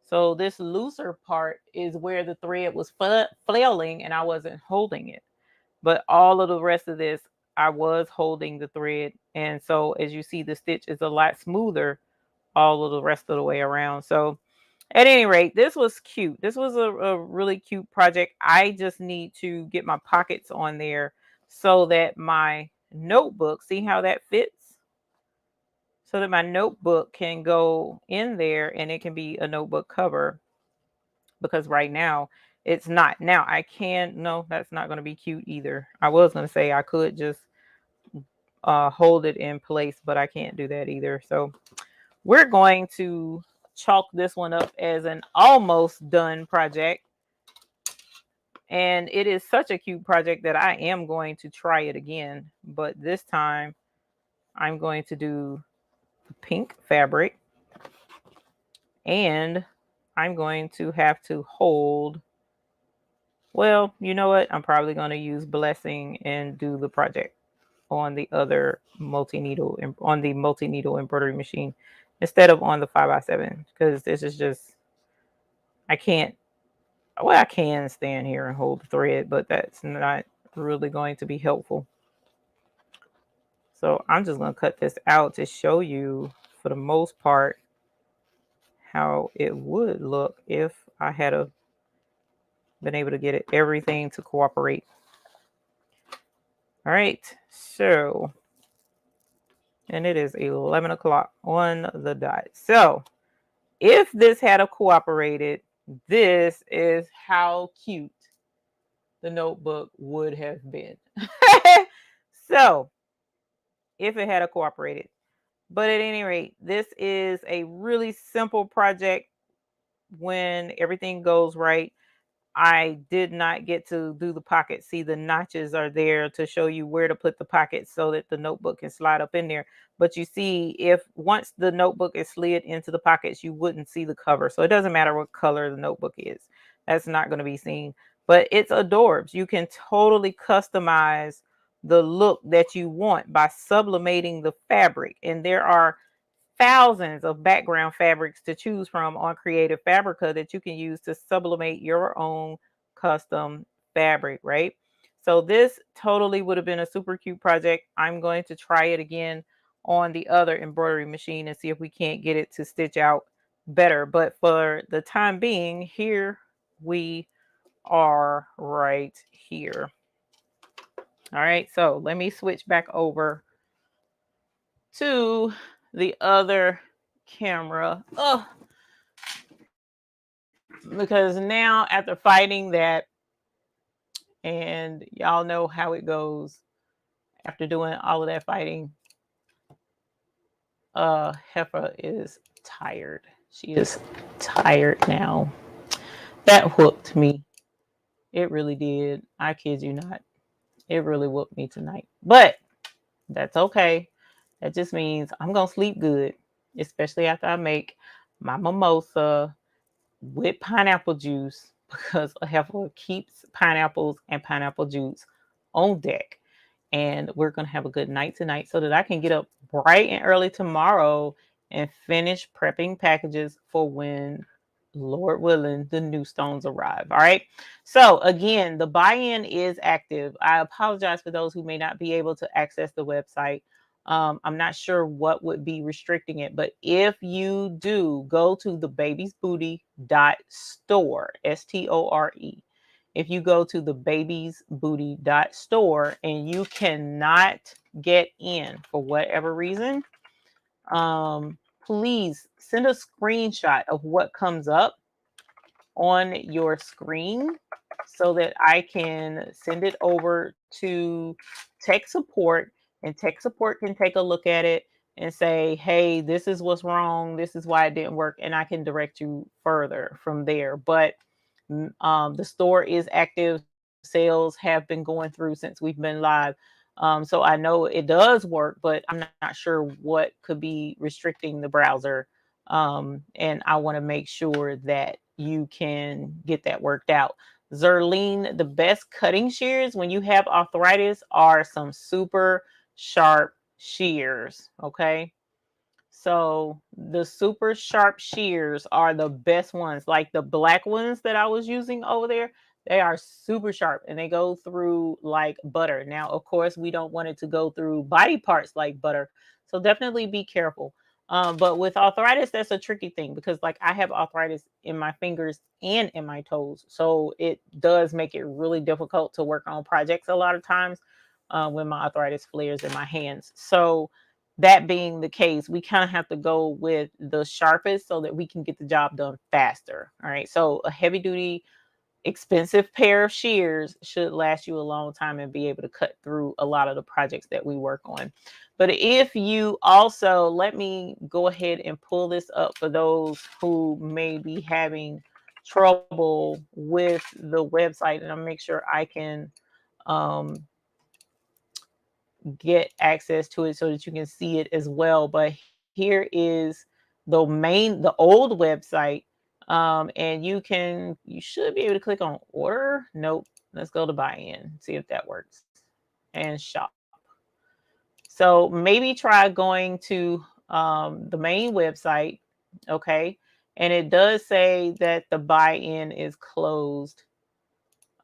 So this looser part is where the thread was flailing and I wasn't holding it. But all of the rest of this, I was holding the thread. And so as you see, the stitch is a lot smoother all of the rest of the way around. So at any rate, this was cute. This was a really cute project. I just need to get my pockets on there so that my notebook, see how that fits? So that my notebook can go in there and it can be a notebook cover, because right now it's not. Now I can, no, that's not going to be cute either. I was going to say I could just hold it in place, but I can't do that either. So we're going to chalk this one up as an almost done project. And it is such a cute project that I am going to try it again. But this time I'm going to do the pink fabric. And I'm going to have to hold, well, you know what? I'm probably going to use Blessing and do the project on the other multi-needle, on the multi-needle embroidery machine, instead of on the 5x7, because this is just, I can't, well, I can stand here and hold the thread, but that's not really going to be helpful. So I'm just going to cut this out to show you, for the most part, how it would look if I had been able to get everything to cooperate. All right, so, and it is 11 o'clock on the dot. So if this had cooperated, this is how cute the notebook would have been. So if it had cooperated. But at any rate, this is a really simple project when everything goes right. I did not get to do the pockets. See, the notches are there to show you where to put the pockets so that the notebook can slide up in there. But you see, if once the notebook is slid into the pockets, you wouldn't see the cover. So it doesn't matter what color the notebook is. That's not going to be seen. But it's adorbs. You can totally customize the look that you want by sublimating the fabric. And there are thousands of background fabrics to choose from on Creative Fabrica that you can use to sublimate your own custom fabric, right? So this totally would have been a super cute project. I'm going to try it again on the other embroidery machine and see if we can't get it to stitch out better. But for the time being, here we are right here. All right, so let me switch back over to the other camera. Oh, because now after fighting that, and y'all know how it goes after doing all of that fighting, Heifer is tired. She is tired now. That whooped me. It really did. I kid you not. It really whooped me tonight. But that's okay. That just means I'm going to sleep good, especially after I make my mimosa with pineapple juice, because a heifer keeps pineapples and pineapple juice on deck. And we're going to have a good night tonight so that I can get up bright and early tomorrow and finish prepping packages for when, Lord willing, the new stones arrive. All right. So again, the buy-in is active. I apologize for those who may not be able to access the website. I'm not sure what would be restricting it, but if you do, go to the babiesbooty.store, store. If you go to the babiesbooty.store and you cannot get in for whatever reason, please send a screenshot of what comes up on your screen so that I can send it over to tech support, and tech support can take a look at it and say, hey, this is what's wrong, this is why it didn't work, and I can direct you further from there. But the store is active. Sales have been going through since we've been live. So I know it does work, but I'm not sure what could be restricting the browser. And I want to make sure that you can get that worked out. Zerline, the best cutting shears when you have arthritis are some super sharp shears. Okay. So the super sharp shears are the best ones, like the black ones that I was using over there. They are super sharp and they go through like butter. Now, of course, we don't want it to go through body parts like butter. So definitely be careful. But with arthritis, that's a tricky thing because like I have arthritis in my fingers and in my toes. So it does make it really difficult to work on projects a lot of times when my arthritis flares in my hands. So that being the case, we kind of have to go with the sharpest so that we can get the job done faster. All right. So a heavy duty, expensive pair of shears should last you a long time and be able to cut through a lot of the projects that we work on. But if you also, let me go ahead and pull this up for those who may be having trouble with the website, and I'll make sure I can get access to it so that you can see it as well. But here is the old website. And you should be able to click on order. Nope. Let's go to buy-in, see if that works. And shop. So maybe try going to the main website. Okay. And it does say that the buy-in is closed.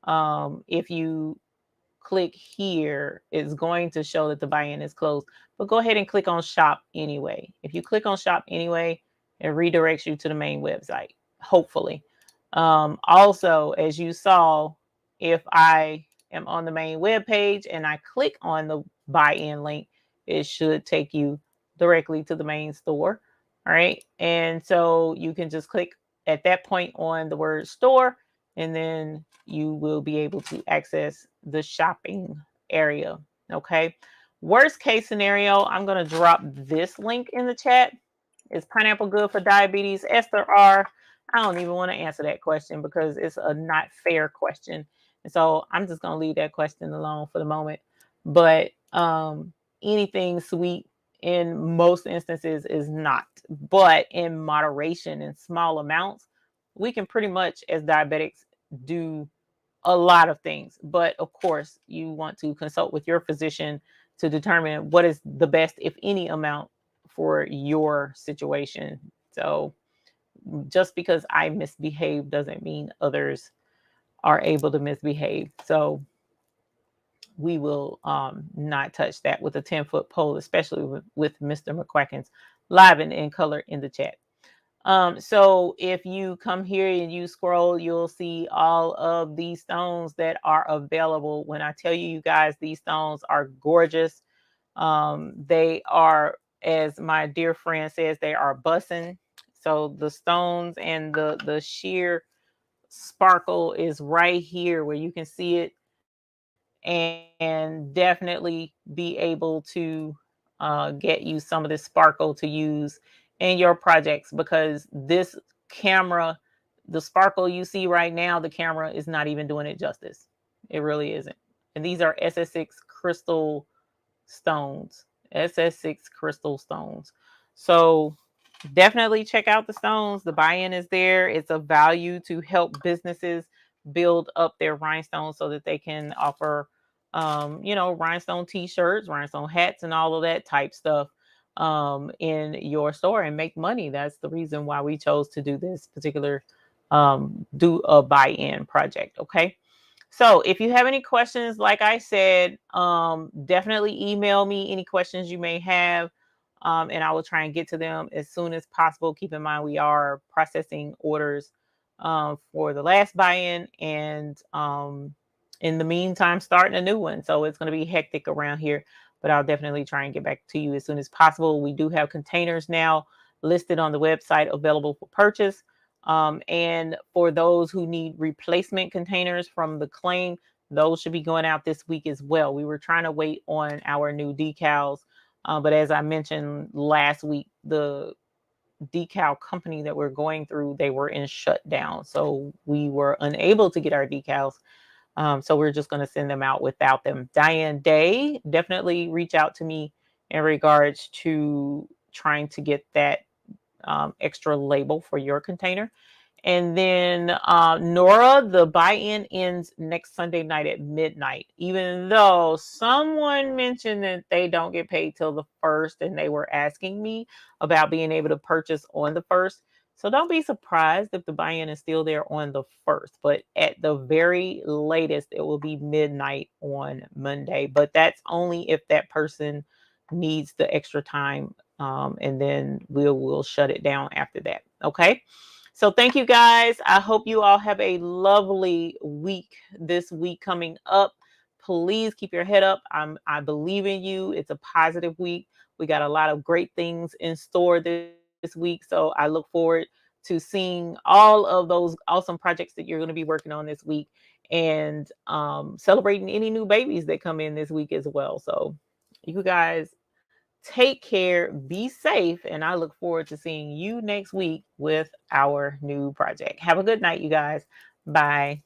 If you click here, it's going to show that the buy-in is closed, but go ahead and click on shop anyway. If you click on shop anyway, it redirects you to the main website, hopefully. Also, as you saw, if I am on the main web page and I click on the buy-in link, it should take you directly to the main store. All right. And so you can just click at that point on the word store, and then you will be able to access the shopping area. Okay. Worst case scenario, I'm going to drop this link in the chat. Is pineapple good for diabetes? Esther R. I don't even want to answer that question because it's a not fair question. And so I'm just going to leave that question alone for the moment. But anything sweet in most instances is not. But in moderation, in small amounts, we can pretty much, as diabetics, do a lot of things. But of course, you want to consult with your physician to determine what is the best, if any, amount for your situation. So just because I misbehave doesn't mean others are able to misbehave. So we will not touch that with a 10-foot pole, especially with Mr. McQuacken's live and in color in the chat. So if you come here and you scroll, you'll see all of these stones that are available. When I tell you, you guys, these stones are gorgeous. They are, as my dear friend says, they are bussing. So the stones and the sheer sparkle is right here where you can see it, and definitely be able to get you some of this sparkle to use in your projects, because this camera, the sparkle you see right now, the camera is not even doing it justice. It really isn't. And these are SS6 crystal stones, SS6 crystal stones. So definitely check out the stones. The buy-in is there. It's a value to help businesses build up their rhinestones so that they can offer, rhinestone t-shirts, rhinestone hats, and all of that type stuff in your store and make money. That's the reason why we chose to do this particular do a buy-in project. Okay. So if you have any questions, like I said, definitely email me any questions you may have, and I will try and get to them as soon as possible. Keep in mind, we are processing orders for the last buy-in, and in the meantime, starting a new one. So it's going to be hectic around here, but I'll definitely try and get back to you as soon as possible. We do have containers now listed on the website available for purchase. And for those who need replacement containers from the claim, those should be going out this week as well. We were trying to wait on our new decals, but as I mentioned last week, the decal company that we're going through, they were in shutdown, so we were unable to get our decals. So we're just going to send them out without them. Diane Day, definitely reach out to me in regards to trying to get that extra label for your container. And then Nora, the buy-in ends next Sunday night at midnight, even though someone mentioned that they don't get paid till the 1st, and they were asking me about being able to purchase on the 1st. So don't be surprised if the buy-in is still there on the 1st, but at the very latest, it will be midnight on Monday. But that's only if that person needs the extra time, and then we'll shut it down after that. Okay. So thank you guys. I hope you all have a lovely week this week coming up. Please keep your head up. I believe in you. It's a positive week. We got a lot of great things in store this week. So I look forward to seeing all of those awesome projects that you're going to be working on this week, and celebrating any new babies that come in this week as well. So you guys take care, be safe, and I look forward to seeing you next week with our new project. Have a good night, you guys. Bye.